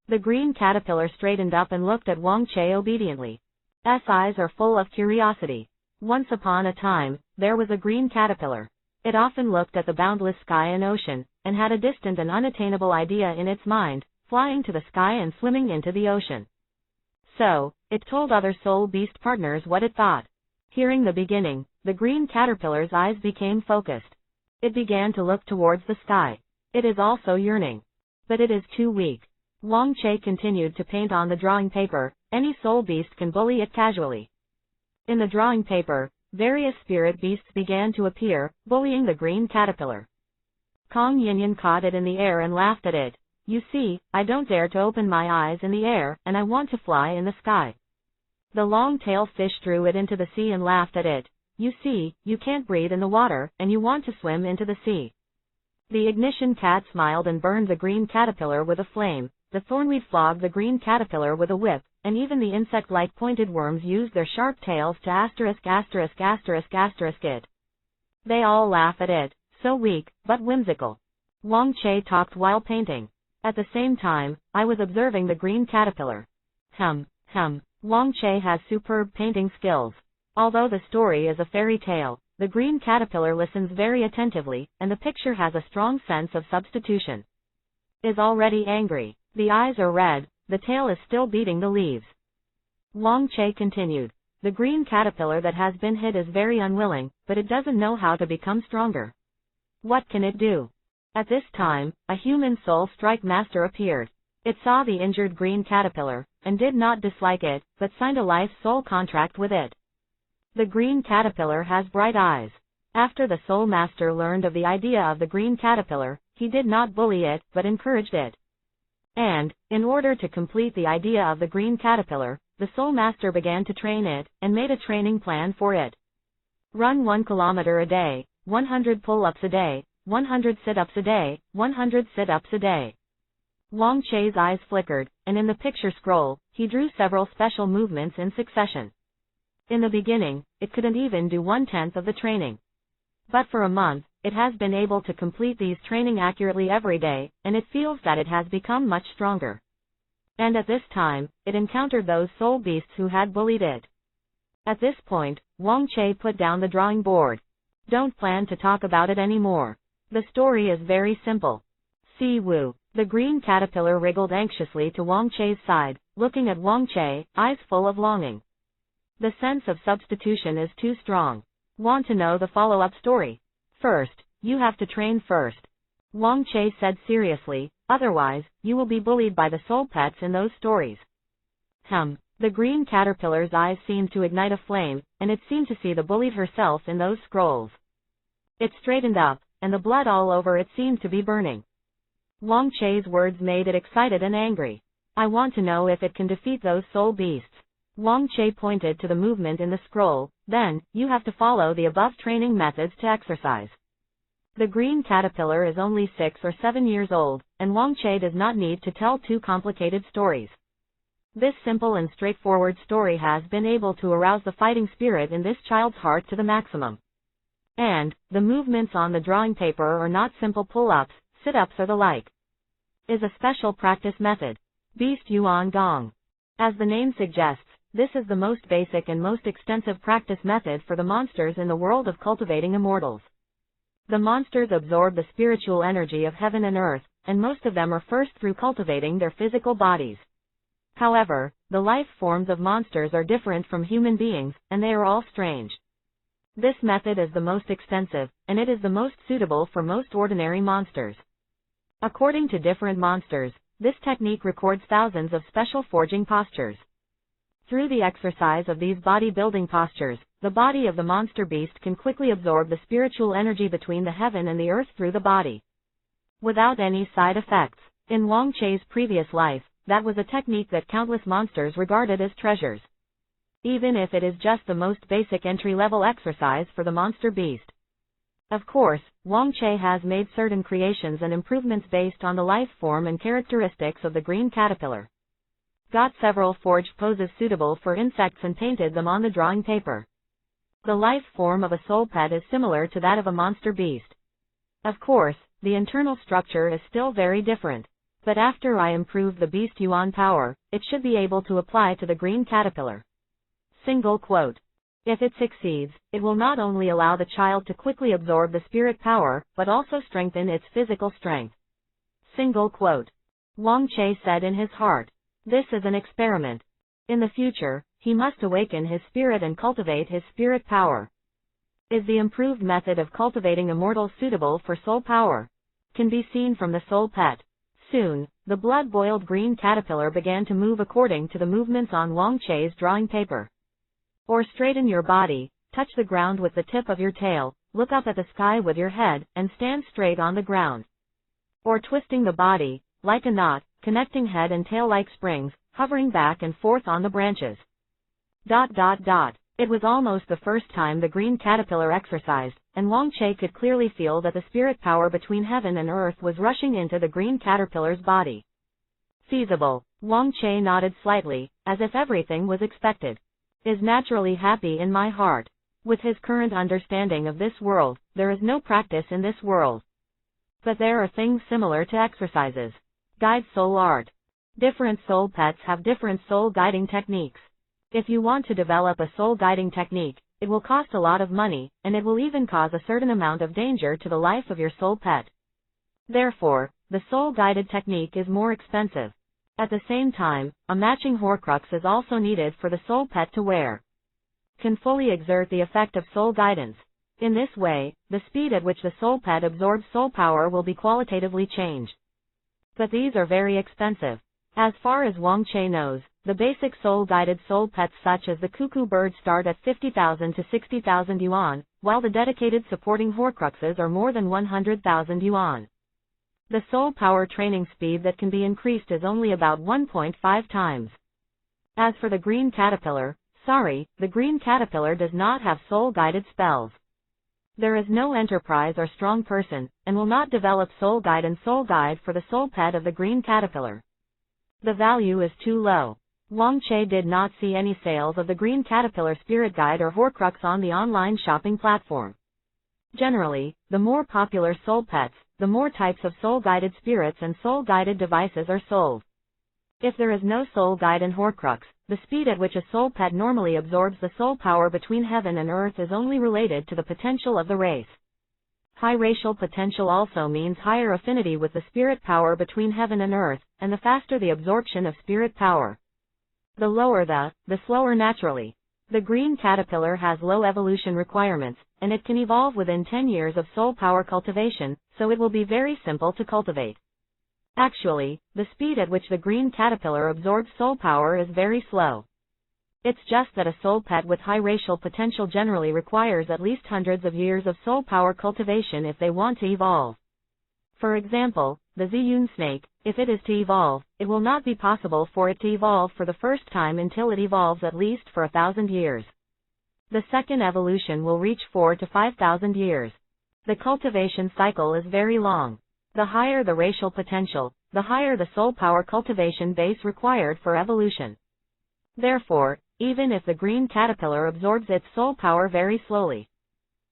The green caterpillar straightened up and looked at Wang Che obediently. His eyes are full of curiosity. Once upon a time, there was a green caterpillar. It often looked at the boundless sky and ocean, and had a distant and unattainable idea in its mind, flying to the sky and swimming into the ocean. So, it told other soul beast partners what it thought. Hearing the beginning, the green caterpillar's eyes became focused. It began to look towards the sky. It is also yearning. But it is too weak. Wang Che continued to paint on the drawing paper. Any soul beast can bully it casually. In the drawing paper, various spirit beasts began to appear, bullying the green caterpillar. Kong Yinyan caught it in the air and laughed at it. You see, I don't dare to open my eyes in the air, and I want to fly in the sky. The long-tailed fish threw it into the sea and laughed at it. You see, you can't breathe in the water, and you want to swim into the sea. The ignition cat smiled and burned the green caterpillar with a flame. The thornweed flogged the green caterpillar with a whip, and even the insect-like pointed worms used their sharp tails to it. They all laugh at it, so weak, but whimsical. Wang Che talked while painting. At the same time, I was observing the green caterpillar. Wang Che has superb painting skills. Although the story is a fairy tale, the green caterpillar listens very attentively, and the picture has a strong sense of substitution. Is already angry. The eyes are red, the tail is still beating the leaves. Wang Che continued. The green caterpillar that has been hit is very unwilling, but it doesn't know how to become stronger. What can it do? At this time, a human soul strike master appeared. It saw the injured green caterpillar, and did not dislike it, but signed a life soul contract with it. The green caterpillar has bright eyes. After the soul master learned of the idea of the green caterpillar, he did not bully it, but encouraged it. And, in order to complete the idea of the green caterpillar, the soul master began to train it, and made a training plan for it. Run 1 kilometer a day, 100 pull-ups a day, 100 sit-ups a day, 100 sit-ups a day. Wang Che's eyes flickered, and in the picture scroll, he drew several special movements in succession. In the beginning, it couldn't even do 1/10 of the training. But for a month, it has been able to complete these training accurately every day, and it feels that it has become much stronger. And at this time, it encountered those soul beasts who had bullied it. At this point, Wang Che put down the drawing board. Don't plan to talk about it anymore. The story is very simple. Si Wu. The green caterpillar wriggled anxiously to Wang Che's side, looking at Wang Che, eyes full of longing. The sense of substitution is too strong. Want to know the follow-up story? First, you have to train first. Wang Che said seriously, otherwise, you will be bullied by the soul pets in those stories. The green caterpillar's eyes seemed to ignite a flame, and it seemed to see the bullied herself in those scrolls. It straightened up, and the blood all over it seemed to be burning. Wang Che's words made it excited and angry. I want to know if it can defeat those soul beasts. Wang Che pointed to the movement in the scroll. Then, you have to follow the above training methods to exercise. The green caterpillar is only 6 or 7 years old, and Wang Che does not need to tell too complicated stories. This simple and straightforward story has been able to arouse the fighting spirit in this child's heart to the maximum. And, the movements on the drawing paper are not simple pull-ups, sit-ups or the like. Is a special practice method. Beast Yuan Gong. As the name suggests, this is the most basic and most extensive practice method for the monsters in the world of cultivating immortals. The monsters absorb the spiritual energy of heaven and earth, and most of them are first through cultivating their physical bodies. However, the life forms of monsters are different from human beings, and they are all strange. This method is the most extensive, and it is the most suitable for most ordinary monsters. According to different monsters, this technique records thousands of special forging postures. Through the exercise of these body-building postures, the body of the monster beast can quickly absorb the spiritual energy between the heaven and the earth through the body, without any side effects. In Wang Che's previous life, that was a technique that countless monsters regarded as treasures. Even if it is just the most basic entry-level exercise for the monster beast. Of course, Wang Che has made certain creations and improvements based on the life form and characteristics of the green caterpillar. Got several forged poses suitable for insects and painted them on the drawing paper. The life form of a soul pet is similar to that of a monster beast. Of course, the internal structure is still very different. But after I improve the beast Yuan power, it should be able to apply to the green caterpillar. Single quote. If it succeeds, it will not only allow the child to quickly absorb the spirit power, but also strengthen its physical strength. Single quote. Wang Che said in his heart. This is an experiment. In the future, he must awaken his spirit and cultivate his spirit power. Is the improved method of cultivating immortals suitable for soul power? Can be seen from the soul pet. Soon, the blood-boiled green caterpillar began to move according to the movements on Wang Che's drawing paper. Or straighten your body, touch the ground with the tip of your tail, look up at the sky with your head, and stand straight on the ground. Or twisting the body, like a knot, connecting head and tail like springs, hovering back and forth on the branches. It was almost the first time the green caterpillar exercised, and Wang Che could clearly feel that the spirit power between heaven and earth was rushing into the green caterpillar's body. Feasible. Wang Che nodded slightly, as if everything was expected. Is naturally happy in my heart. With his current understanding of this world, there is no practice in this world. But there are things similar to exercises. Guide soul art. Different soul pets have different soul guiding techniques. If you want to develop a soul guiding technique, it will cost a lot of money, and it will even cause a certain amount of danger to the life of your soul pet. Therefore, the soul guided technique is more expensive. At the same time, a matching Horcrux is also needed for the soul pet to wear. Can fully exert the effect of soul guidance. In this way, the speed at which the soul pet absorbs soul power will be qualitatively changed. But these are very expensive. As far as Wang Che knows, the basic soul-guided soul pets such as the cuckoo bird start at 50,000 to 60,000 yuan, while the dedicated supporting Horcruxes are more than 100,000 yuan. The soul power training speed that can be increased is only about 1.5 times. As for the green caterpillar, the green caterpillar does not have soul-guided spells. There is no enterprise or strong person, and will not develop soul guide and soul guide for the soul pet of the green caterpillar. The value is too low. Wang Che did not see any sales of the green caterpillar spirit guide or Horcrux on the online shopping platform. Generally, the more popular soul pets, the more types of soul-guided spirits and soul-guided devices are sold. If there is no soul guide in Horcrux, the speed at which a soul pet normally absorbs the soul power between heaven and earth is only related to the potential of the race. High racial potential also means higher affinity with the spirit power between heaven and earth, and the faster the absorption of spirit power. The lower the slower naturally. The green caterpillar has low evolution requirements, and it can evolve within 10 years of soul power cultivation, so it will be very simple to cultivate. Actually, the speed at which the green caterpillar absorbs soul power is very slow. It's just that a soul pet with high racial potential generally requires at least hundreds of years of soul power cultivation if they want to evolve. For example, the Ziyun snake, if it is to evolve, it will not be possible for it to evolve for the first time until it evolves at least for 1,000 years. The second evolution will reach 4,000 to 5,000 years. The cultivation cycle is very long. The higher the racial potential, the higher the soul power cultivation base required for evolution. Therefore, even if the green caterpillar absorbs its soul power very slowly,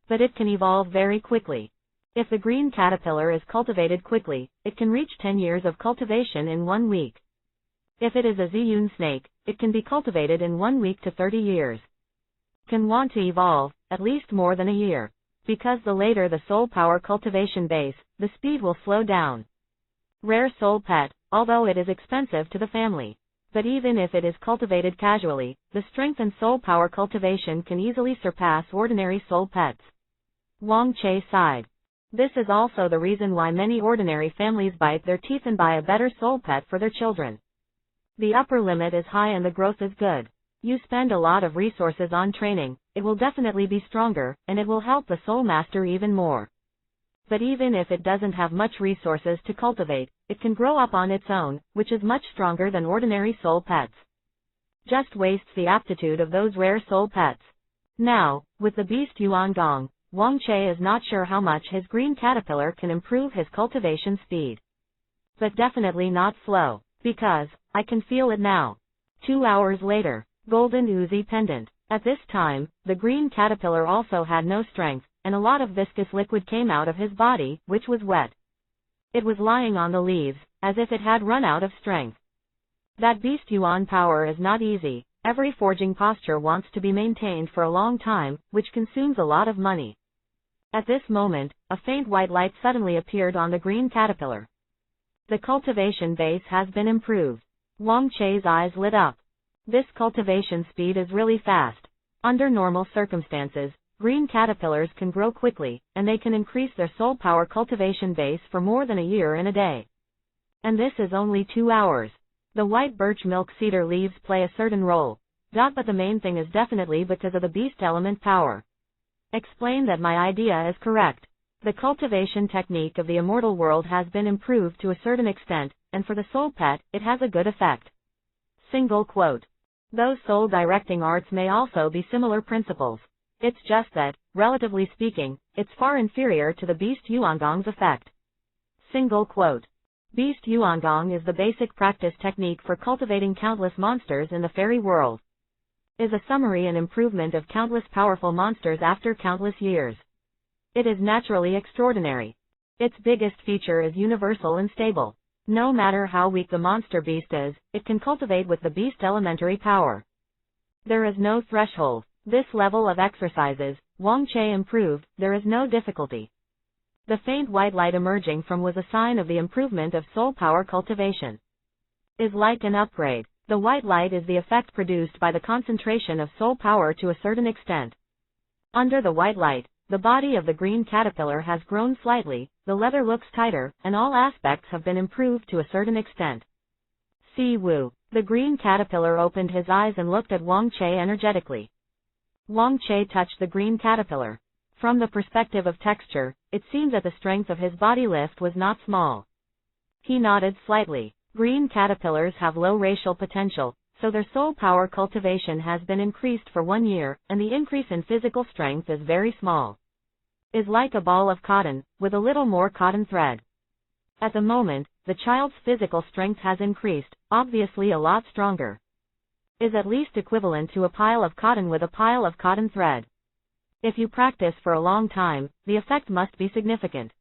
but it can evolve very quickly. If the green caterpillar is cultivated quickly, it can reach 10 years of cultivation in 1 week. If it is a Ziyun snake, it can be cultivated in 1 week to 30 years. Can want to evolve, at least more than a year. Because the later the soul power cultivation base, the speed will slow down. Rare soul pet, although it is expensive to the family. But even if it is cultivated casually, the strength and soul power cultivation can easily surpass ordinary soul pets. Wang Che sighed. This is also the reason why many ordinary families bite their teeth and buy a better soul pet for their children. The upper limit is high and the growth is good. You spend a lot of resources on training, it will definitely be stronger, and it will help the soul master even more. But even if it doesn't have much resources to cultivate, it can grow up on its own, which is much stronger than ordinary soul pets. Just wastes the aptitude of those rare soul pets. Now, with the beast Yuangong, Wang Che is not sure how much his green caterpillar can improve his cultivation speed. But definitely not slow, because, I can feel it now. 2 hours later, golden Uzi pendant. At this time, the green caterpillar also had no strength, and a lot of viscous liquid came out of his body, which was wet. It was lying on the leaves, as if it had run out of strength. That beast Yuan power is not easy. Every forging posture wants to be maintained for a long time, which consumes a lot of money. At this moment, a faint white light suddenly appeared on the green caterpillar. The cultivation base has been improved. Wang Che's eyes lit up. This cultivation speed is really fast. Under normal circumstances, green caterpillars can grow quickly, and they can increase their soul power cultivation base for more than a year in a day. And this is only 2 hours. The white birch milk cedar leaves play a certain role. But the main thing is definitely because of the beast element power. Explain that my idea is correct. The cultivation technique of the immortal world has been improved to a certain extent, and for the soul pet, it has a good effect. Single quote. Those soul-directing arts may also be similar principles. It's just that, relatively speaking, it's far inferior to the Beast Yuangong's effect. Single quote. Beast Yuangong is the basic practice technique for cultivating countless monsters in the fairy world. Is a summary and improvement of countless powerful monsters after countless years. It is naturally extraordinary. Its biggest feature is universal and stable. No matter how weak the monster beast is, it can cultivate with the beast elementary power. There is no threshold. This level of exercises, Wang Che improved, there is no difficulty. The faint white light emerging from was a sign of the improvement of soul power cultivation. Is like an upgrade. The white light is the effect produced by the concentration of soul power to a certain extent. Under the white light, the body of the green caterpillar has grown slightly, the leather looks tighter, and all aspects have been improved to a certain extent. Si Wu. The green caterpillar opened his eyes and looked at Wang Che energetically. Wang Che touched the green caterpillar. From the perspective of texture, it seemed that the strength of his body lift was not small. He nodded slightly. Green caterpillars have low racial potential, so their soul power cultivation has been increased for 1 year, and the increase in physical strength is very small. Is like a ball of cotton, with a little more cotton thread. At the moment, the child's physical strength has increased, obviously a lot stronger. Is at least equivalent to a pile of cotton with a pile of cotton thread. If you practice for a long time, the effect must be significant.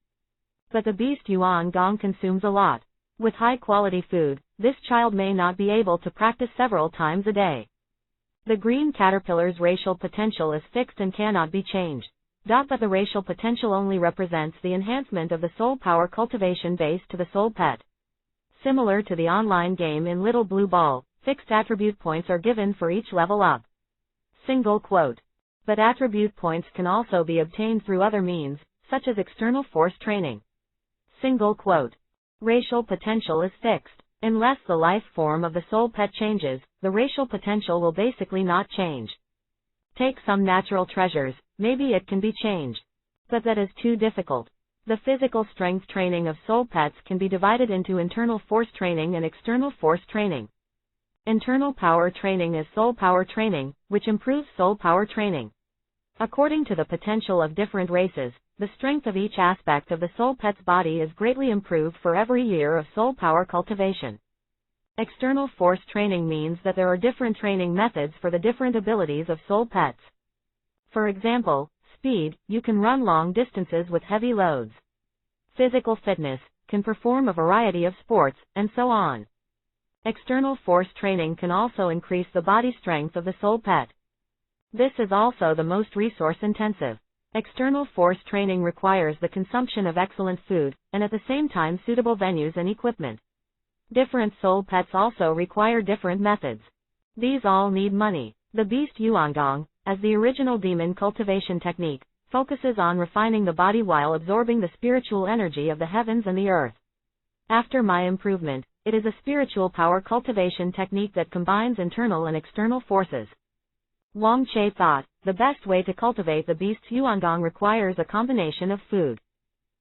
But the beast Yuangong consumes a lot. With high-quality food, this child may not be able to practice several times a day. The green caterpillar's racial potential is fixed and cannot be changed. But the racial potential only represents the enhancement of the soul power cultivation base to the soul pet. Similar to the online game in Little Blue Ball, fixed attribute points are given for each level up. Single quote. But attribute points can also be obtained through other means, such as external force training. Single quote. Racial potential is fixed. Unless the life form of the soul pet changes, the racial potential will basically not change. Take some natural treasures, maybe it can be changed. But that is too difficult. The physical strength training of soul pets can be divided into internal force training and external force training. Internal power training is soul power training, which improves soul power training. According to the potential of different races, the strength of each aspect of the soul pet's body is greatly improved for every year of soul power cultivation. External force training means that there are different training methods for the different abilities of soul pets. For example, speed, you can run long distances with heavy loads. Physical fitness, can perform a variety of sports, and so on. External force training can also increase the body strength of the soul pet. This is also the most resource-intensive. External force training requires the consumption of excellent food, and at the same time suitable venues and equipment. Different soul pets also require different methods. These all need money. The Beast Yuangdong, as the original demon cultivation technique, focuses on refining the body while absorbing the spiritual energy of the heavens and the earth. After my improvement, it is a spiritual power cultivation technique that combines internal and external forces. Wang Che thought, the best way to cultivate the Beast Yuangdong requires a combination of food.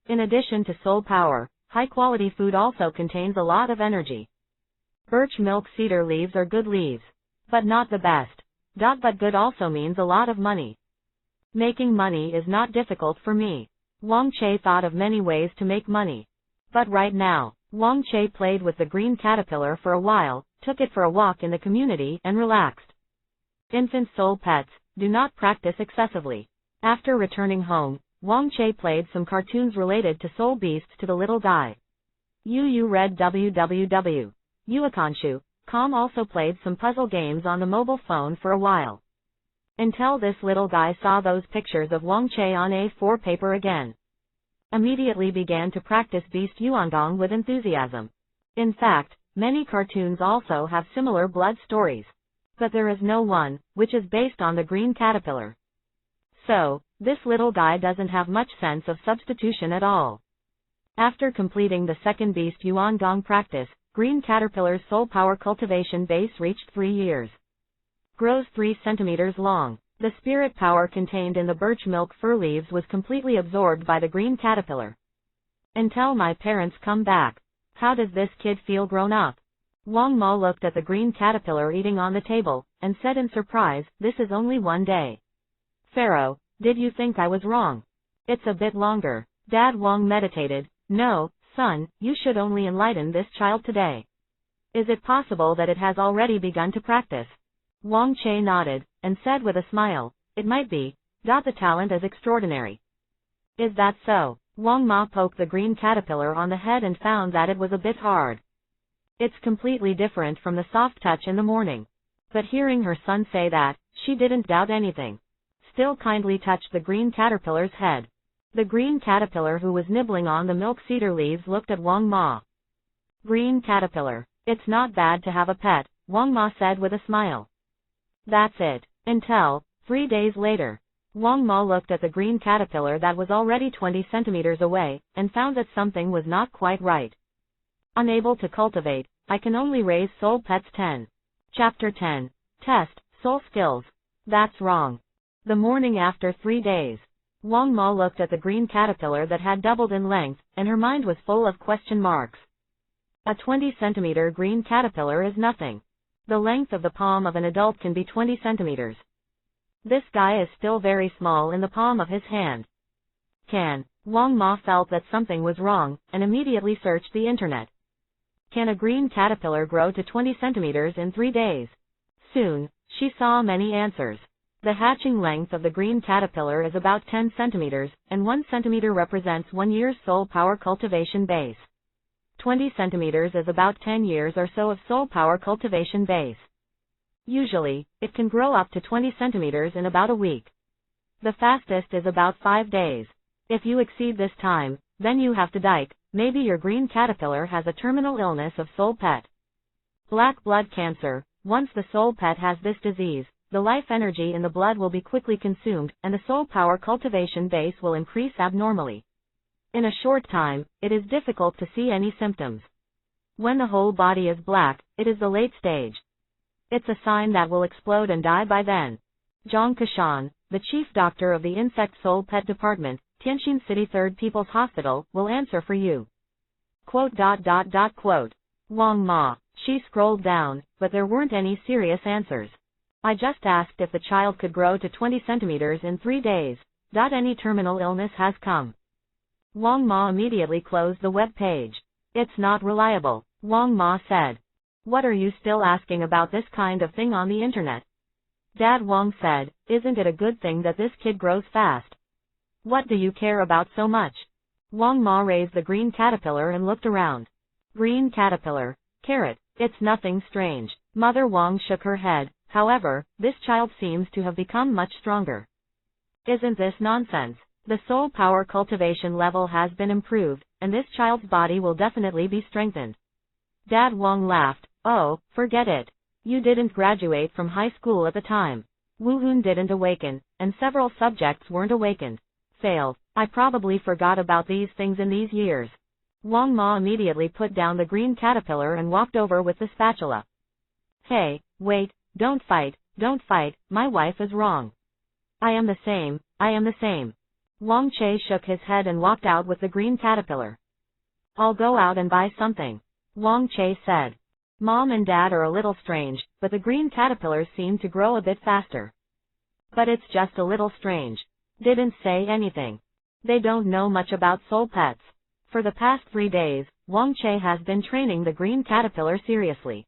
In addition to soul power, high-quality food also contains a lot of energy. Birch milk cedar leaves are good leaves. But not the best. But good also means a lot of money. Making money is not difficult for me. Wang Che thought of many ways to make money. But right now, Wang Che played with the green caterpillar for a while, took it for a walk in the community and relaxed. Infant soul pets, do not practice excessively. After returning home, Wang Che played some cartoons related to soul beasts to the little guy. Yu read www.yuakanshu.com also played some puzzle games on the mobile phone for a while. Until this little guy saw those pictures of Wang Che on A4 paper again. Immediately began to practice Beast Yuangdong with enthusiasm. In fact, many cartoons also have similar blood stories. But there is no one, which is based on the green caterpillar. So, this little guy doesn't have much sense of substitution at all. After completing the second Beast Yuangdong practice, green caterpillar's soul power cultivation base reached 3 years. Grows 3 centimeters long. The spirit power contained in the birch milk fir leaves was completely absorbed by the green caterpillar. Until my parents come back. How does this kid feel grown up? Wang Ma looked at the green caterpillar eating on the table, and said in surprise, this is only 1 day. Pharaoh, did you think I was wrong? It's a bit longer. Dad Wang meditated, no, son, you should only enlighten this child today. Is it possible that it has already begun to practice? Wang Che nodded, and said with a smile, it might be. The talent is extraordinary. Is that so? Wang Ma poked the green caterpillar on the head and found that it was a bit hard. It's completely different from the soft touch in the morning. But hearing her son say that, she didn't doubt anything. Still kindly touched the green caterpillar's head. The green caterpillar who was nibbling on the milk cedar leaves looked at Wang Ma. Green caterpillar, it's not bad to have a pet, Wang Ma said with a smile. That's it. Until, 3 days later. Wang Ma looked at the green caterpillar that was already 20 centimeters away, and found that something was not quite right. Unable to cultivate, I can only raise soul pets 10. Chapter 10. Test, soul skills. That's wrong. The morning after 3 days. Wang Ma looked at the green caterpillar that had doubled in length, and her mind was full of question marks. A 20-centimeter green caterpillar is nothing. The length of the palm of an adult can be 20 centimeters. This guy is still very small in the palm of his hand. Wang Ma felt that something was wrong, and immediately searched the internet. Can a green caterpillar grow to 20 centimeters in 3 days? Soon, she saw many answers. The hatching length of the green caterpillar is about 10 centimeters, and 1 centimeter represents 1 year's soul power cultivation base. 20 centimeters is about 10 years or so of soul power cultivation base. Usually, it can grow up to 20 centimeters in about a week. The fastest is about 5 days. If you exceed this time, then you have to die. Maybe your green caterpillar has a terminal illness of soul pet. Black blood cancer. Once the soul pet has this disease, the life energy in the blood will be quickly consumed, and the soul power cultivation base will increase abnormally. In a short time, it is difficult to see any symptoms. When the whole body is black, it is the late stage. It's a sign that will explode and die by then. Zhang Kashan, the chief doctor of the Insect Soul Pet Department, Tianjin City 3rd People's Hospital, will answer for you. Quote. Wang Ma. She scrolled down, but there weren't any serious answers. I just asked if the child could grow to 20 centimeters in 3 days. Any terminal illness has come. Wang Ma immediately closed the web page. It's not reliable, Wang Ma said. What are you still asking about this kind of thing on the internet? Dad Wang said, isn't it a good thing that this kid grows fast? What do you care about so much? Wang Ma raised the green caterpillar and looked around. Green caterpillar, carrot, it's nothing strange. Mother Wang shook her head. However, this child seems to have become much stronger. Isn't this nonsense? The soul power cultivation level has been improved, and this child's body will definitely be strengthened. Dad Wang laughed. Oh, forget it. You didn't graduate from high school at the time. Wu Hun didn't awaken, and several subjects weren't awakened. Failed. I probably forgot about these things in these years. Wang Ma immediately put down the green caterpillar and walked over with the spatula. Hey, wait, don't fight, my wife is wrong. I am the same. Wang Che shook his head and walked out with the green caterpillar. I'll go out and buy something, Wang Che said. Mom and Dad are a little strange, but the green caterpillars seem to grow a bit faster. But it's just a little strange. Didn't say anything. They don't know much about soul pets. For the past 3 days, Wang Che has been training the green caterpillar seriously.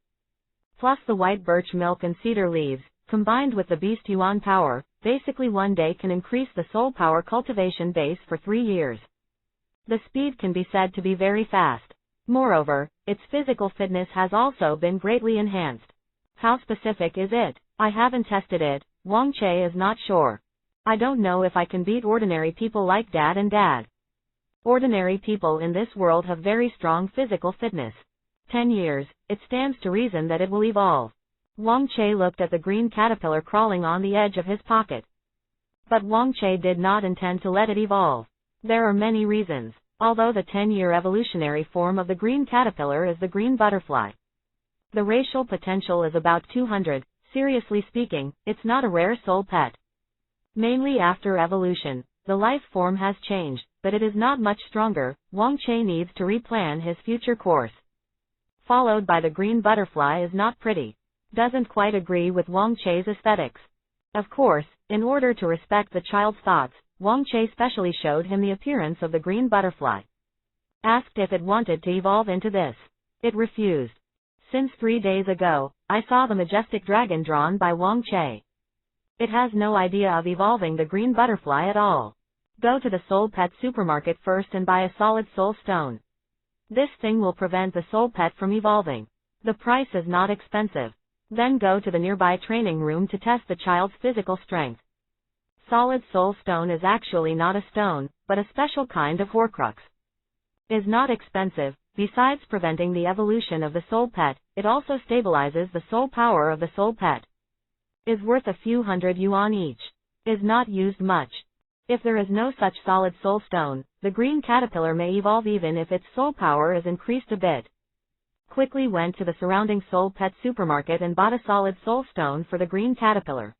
Plus the white birch milk and cedar leaves, combined with the beast yuan power, basically one day can increase the soul power cultivation base for 3 years. The speed can be said to be very fast. Moreover, its physical fitness has also been greatly enhanced. How specific is it? I haven't tested it, Wang Che is not sure. I don't know if I can beat ordinary people like Dad and Dad. Ordinary people in this world have very strong physical fitness. 10 years, it stands to reason that it will evolve. Wang Che looked at the green caterpillar crawling on the edge of his pocket. But Wang Che did not intend to let it evolve. There are many reasons, although the 10-year evolutionary form of the green caterpillar is the green butterfly. The racial potential is about 200, seriously speaking, it's not a rare soul pet. Mainly after evolution, the life form has changed, but it is not much stronger. Wang Che needs to replan his future course. Followed by the green butterfly is not pretty. Doesn't quite agree with Wang Che's aesthetics. Of course, in order to respect the child's thoughts, Wang Che specially showed him the appearance of the green butterfly. Asked if it wanted to evolve into this. It refused. Since 3 days ago, I saw the majestic dragon drawn by Wang Che. It has no idea of evolving the green butterfly at all. Go to the Soul Pet supermarket first and buy a solid soul stone. This thing will prevent the soul pet from evolving. The price is not expensive. Then go to the nearby training room to test the child's physical strength. Solid soul stone is actually not a stone, but a special kind of horcrux. Is not expensive. Besides preventing the evolution of the soul pet, it also stabilizes the soul power of the soul pet. Is worth a few hundred yuan each. Is not used much. If there is no such solid soul stone, the green caterpillar may evolve even if its soul power is increased a bit. Quickly went to the surrounding soul pet supermarket and bought a solid soul stone for the green caterpillar.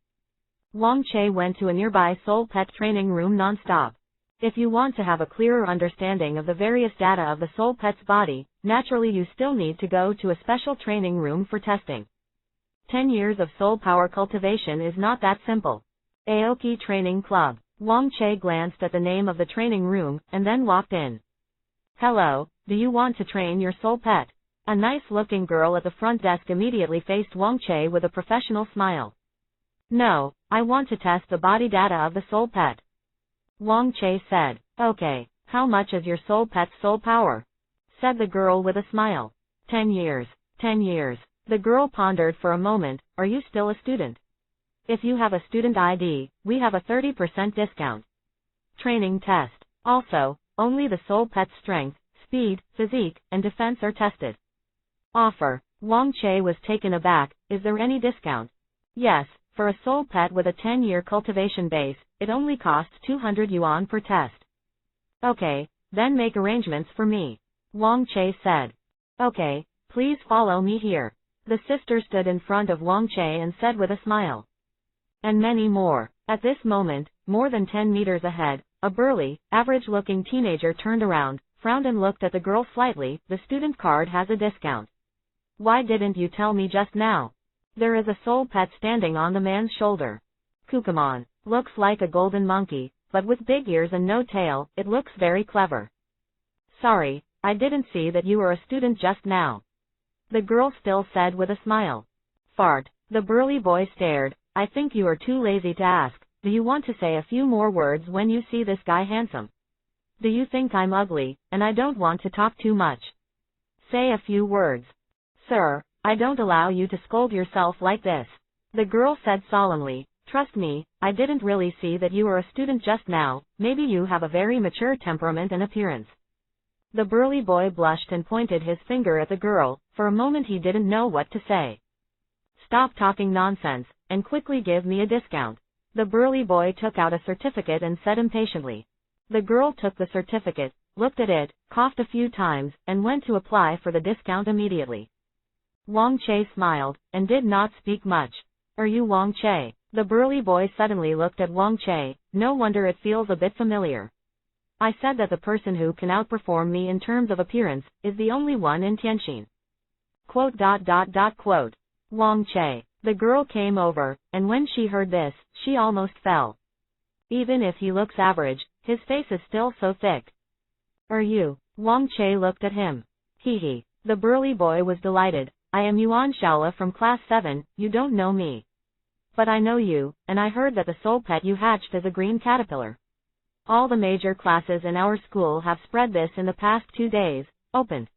Wang Che went to a nearby soul pet training room non-stop. If you want to have a clearer understanding of the various data of the soul pet's body, naturally you still need to go to a special training room for testing. 10 years of soul power cultivation is not that simple. Aoki Training Club. Wang Che glanced at the name of the training room, and then walked in. Hello, do you want to train your soul pet? A nice-looking girl at the front desk immediately faced Wang Che with a professional smile. No, I want to test the body data of the soul pet. Wang Che said. Okay, how much is your soul pet's soul power? Said the girl with a smile. 10 years. 10 years. The girl pondered for a moment. Are you still a student? If you have a student ID, we have a 30% discount. Training test. Also, only the soul pet's strength, speed, physique, and defense are tested. Offer. Wang Che was taken aback. Is there any discount? Yes, For a soul pet with a 10-year cultivation base, it only costs 200 yuan per test. Okay, then make arrangements for me. Wang Che said. Okay, please follow me here. The sister stood in front of Wang Che and said with a smile. And many more. At this moment, more than 10 meters ahead, a burly, average-looking teenager turned around, frowned and looked at the girl slightly. The student card has a discount. Why didn't you tell me just now? There is a soul pet standing on the man's shoulder. Kukamon. Looks like a golden monkey, but with big ears and no tail. It looks very clever. Sorry, I didn't see that you were a student just now. The girl still said with a smile. Fart. The burly boy stared. I think you are too lazy to ask. Do you want to say a few more words when you see this guy handsome? Do you think I'm ugly, and I don't want to talk too much? Say a few words. Sir, I don't allow you to scold yourself like this. The girl said solemnly. Trust me, I didn't really see that you were a student just now. Maybe you have a very mature temperament and appearance. The burly boy blushed and pointed his finger at the girl. For a moment he didn't know what to say. Stop talking nonsense, and quickly give me a discount. The burly boy took out a certificate and said impatiently. The girl took the certificate, looked at it, coughed a few times, and went to apply for the discount immediately. Wang Che smiled, and did not speak much. Are you Wang Che? The burly boy suddenly looked at Wang Che. No wonder it feels a bit familiar. I said that the person who can outperform me in terms of appearance is the only one in Tianjin. Quote. Wang Che. The girl came over, and when she heard this, she almost fell. Even if he looks average, his face is still so thick. Are you? Wang Che looked at him. Hee. The burly boy was delighted. I am Yuan Shaola from class 7, you don't know me. But I know you, and I heard that the soul pet you hatched is a green caterpillar. All the major classes in our school have spread this in the past 2 days. Opened.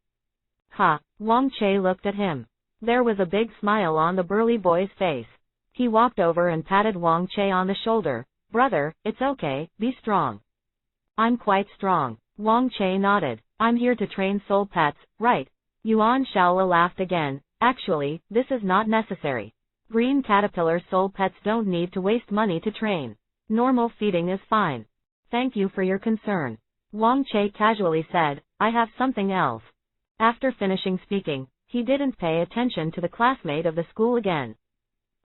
Ha! Wang Che looked at him. There was a big smile on the burly boy's face. He walked over and patted Wang Che on the shoulder. Brother, it's okay, be strong. I'm quite strong. Wang Che nodded. I'm here to train soul pets, right? Yuan Shaola laughed again. Actually, this is not necessary. Green caterpillar soul pets don't need to waste money to train. Normal feeding is fine. Thank you for your concern. Wang Che casually said, I have something else. After finishing speaking, he didn't pay attention to the classmate of the school again.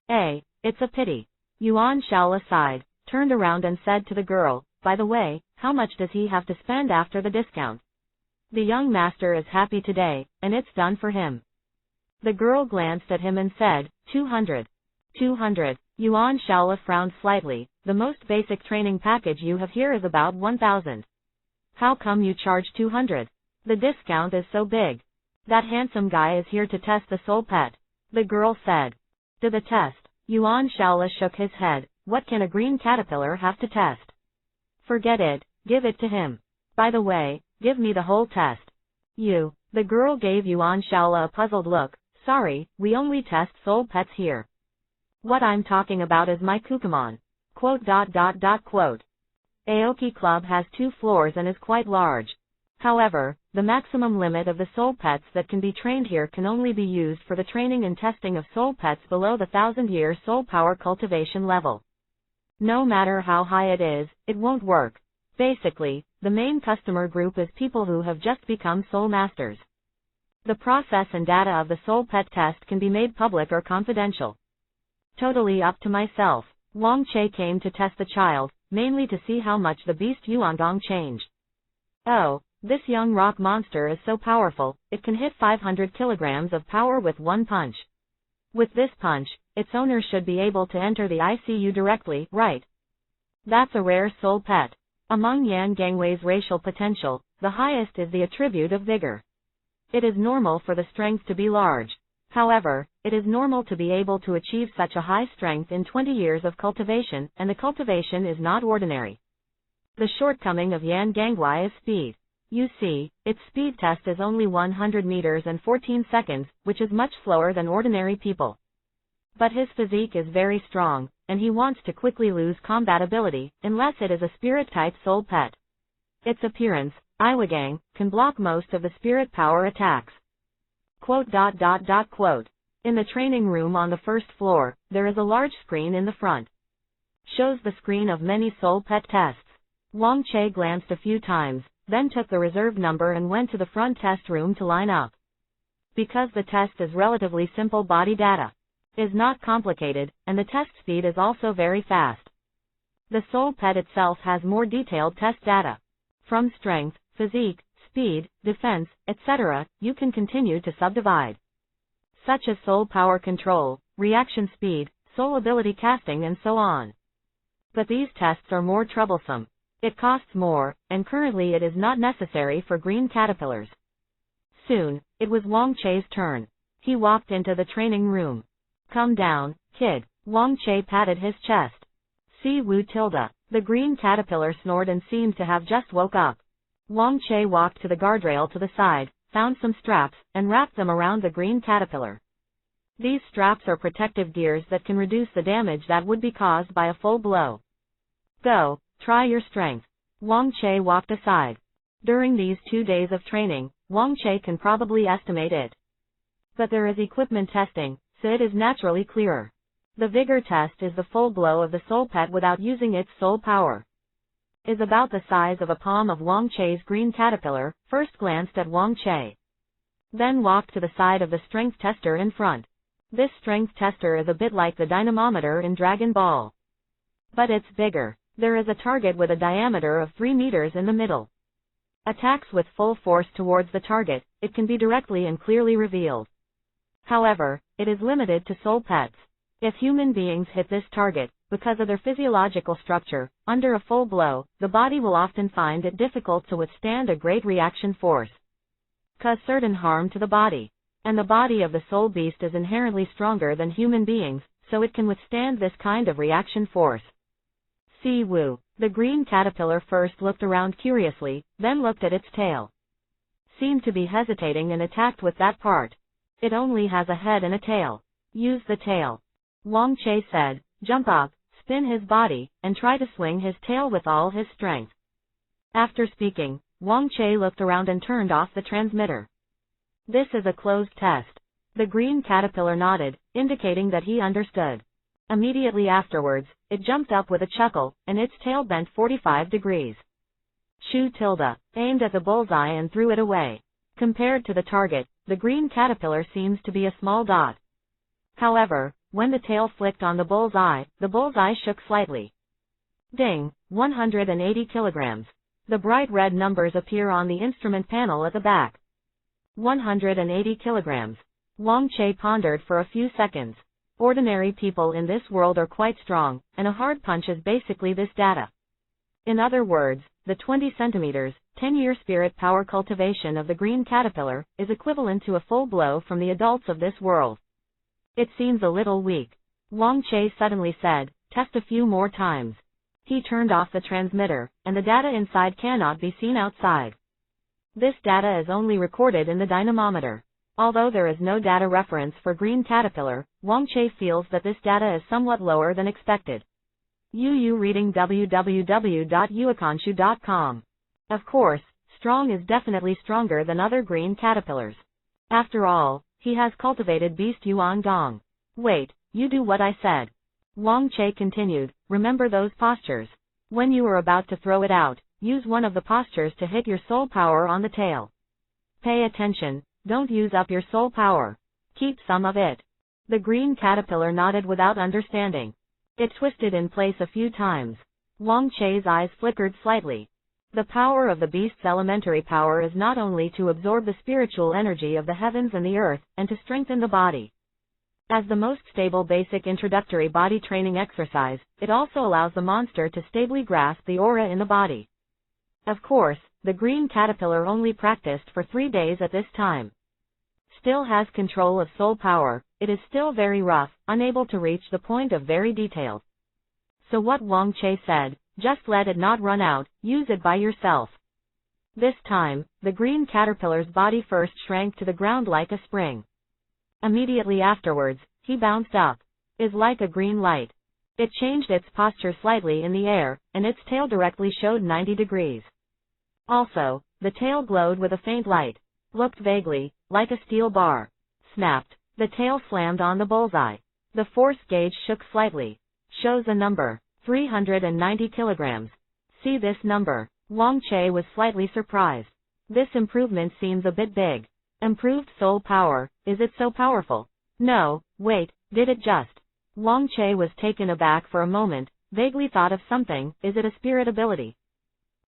It's a pity. Yuan Shaola sighed, turned around and said to the girl, by the way, how much does he have to spend after the discount? The young master is happy today, and it's done for him. The girl glanced at him and said, 200. 200. Yuan Shaola frowned slightly. The most basic training package you have here is about 1,000. How come you charge 200? The discount is so big. That handsome guy is here to test the soul pet. The girl said. To the test. Yuan Shaola shook his head. What can a green caterpillar have to test? Forget it, give it to him. By the way, give me the whole test. You. The girl gave Yuan Shaola a puzzled look. Sorry, we only test soul pets here. What I'm talking about is my Kukamon. Quote. Aoki Club has 2 floors and is quite large. However, the maximum limit of the soul pets that can be trained here can only be used for the training and testing of soul pets below the 1,000-year soul power cultivation level. No matter how high it is, it won't work. Basically, the main customer group is people who have just become soul masters. The process and data of the soul pet test can be made public or confidential. Totally up to myself. Wang Che came to test the child, mainly to see how much the beast Yuangong changed. Oh, this young rock monster is so powerful, it can hit 500 kilograms of power with one punch. With this punch, its owner should be able to enter the ICU directly, right? That's a rare soul pet. Among Yan Gangwei's racial potential, the highest is the attribute of vigor. It is normal for the strength to be large. However, it is normal to be able to achieve such a high strength in 20 years of cultivation, and the cultivation is not ordinary. The shortcoming of Yan Gangwei is speed. You see, its speed test is only 100 meters and 14 seconds, which is much slower than ordinary people. But his physique is very strong, and he wants to quickly lose combat ability, unless it is a spirit-type soul pet. Its appearance, Iwagang, can block most of the spirit power attacks. Quote. In the training room on the first floor, there is a large screen in the front. Shows the screen of many soul pet tests. Wang Che glanced a few times, then took the reserved number and went to the front test room to line up. Because the test is relatively simple, body data is not complicated, and the test speed is also very fast. The soul pet itself has more detailed test data. From strength, physique, speed, defense, etc., you can continue to subdivide, such as soul power control, reaction speed, soul ability casting, and so on. But these tests are more troublesome. It costs more, and currently it is not necessary for green caterpillars. Soon, it was Wang Che's turn. He walked into the training room. Come down, kid. Wang Che patted his chest. Si Wu tilde. The green caterpillar snored and seemed to have just woke up. Wang Che walked to the guardrail to the side, found some straps, and wrapped them around the green caterpillar. These straps are protective gears that can reduce the damage that would be caused by a full blow. Go, try your strength. Wang Che walked aside. During these 2 days of training, Wang Che can probably estimate it. But there is equipment testing, so it is naturally clearer. The vigor test is the full blow of the soul pet without using its soul power. Is about the size of a palm of Wang Che's green caterpillar, first glanced at Wang Che. Then walked to the side of the strength tester in front. This strength tester is a bit like the dynamometer in Dragon Ball. But it's bigger. There is a target with a diameter of 3 meters in the middle. Attacks with full force towards the target, it can be directly and clearly revealed. However, it is limited to soul pets. If human beings hit this target, because of their physiological structure, under a full blow, the body will often find it difficult to withstand a great reaction force, cause certain harm to the body. And the body of the soul beast is inherently stronger than human beings, so it can withstand this kind of reaction force. Si Wu. The green caterpillar first looked around curiously, then looked at its tail. Seemed to be hesitating and attacked with that part. It only has a head and a tail. Use the tail. Wang Che said, jump up, spin his body, and try to swing his tail with all his strength. After speaking, Wang Che looked around and turned off the transmitter. This is a closed test. The green caterpillar nodded, indicating that he understood. Immediately afterwards, it jumped up with a chuckle, and its tail bent 45 degrees. Shu tilde, aimed at the bullseye and threw it away. Compared to the target, the green caterpillar seems to be a small dot. However, when the tail flicked on the bullseye shook slightly. Ding, 180 kilograms. The bright red numbers appear on the instrument panel at the back. 180 kilograms. Wang Che pondered for a few seconds. Ordinary people in this world are quite strong, and a hard punch is basically this data. In other words, the 20 centimeters, 10-year spirit power cultivation of the green caterpillar is equivalent to a full blow from the adults of this world. It seems a little weak. Wang Che suddenly said, test a few more times. He turned off the transmitter, and the data inside cannot be seen outside. This data is only recorded in the dynamometer. Although there is no data reference for green caterpillar, Wang Che feels that this data is somewhat lower than expected. Reading www.yuekanshu.com. Of course, strong is definitely stronger than other green caterpillars. After all, he has cultivated beast Yuan Gong. Wait, you do what I said. Wang Che continued, remember those postures. When you are about to throw it out, use one of the postures to hit your soul power on the tail. Pay attention, don't use up your soul power. Keep some of it. The green caterpillar nodded without understanding. It twisted in place a few times. Wang Che's eyes flickered slightly. The power of the beast's elementary power is not only to absorb the spiritual energy of the heavens and the earth, and to strengthen the body. As the most stable basic introductory body training exercise, it also allows the monster to stably grasp the aura in the body. Of course, the green caterpillar only practiced for 3 days at this time. Still has control of soul power, it is still very rough, unable to reach the point of very detailed. So what Wang Che said, just let it not run out, use it by yourself. This time, the green caterpillar's body first shrank to the ground like a spring. Immediately afterwards, he bounced up. Is like a green light. It changed its posture slightly in the air, and its tail directly showed 90 degrees. Also, the tail glowed with a faint light. Looked vaguely like a steel bar. Snapped. The tail slammed on the bullseye. The force gauge shook slightly. Shows a number. 390 kilograms. See this number. Wang Che was slightly surprised. This improvement seems a bit big. Improved soul power, is it so powerful? No, wait, did it just? Wang Che was taken aback for a moment, vaguely thought of something, is it a spirit ability?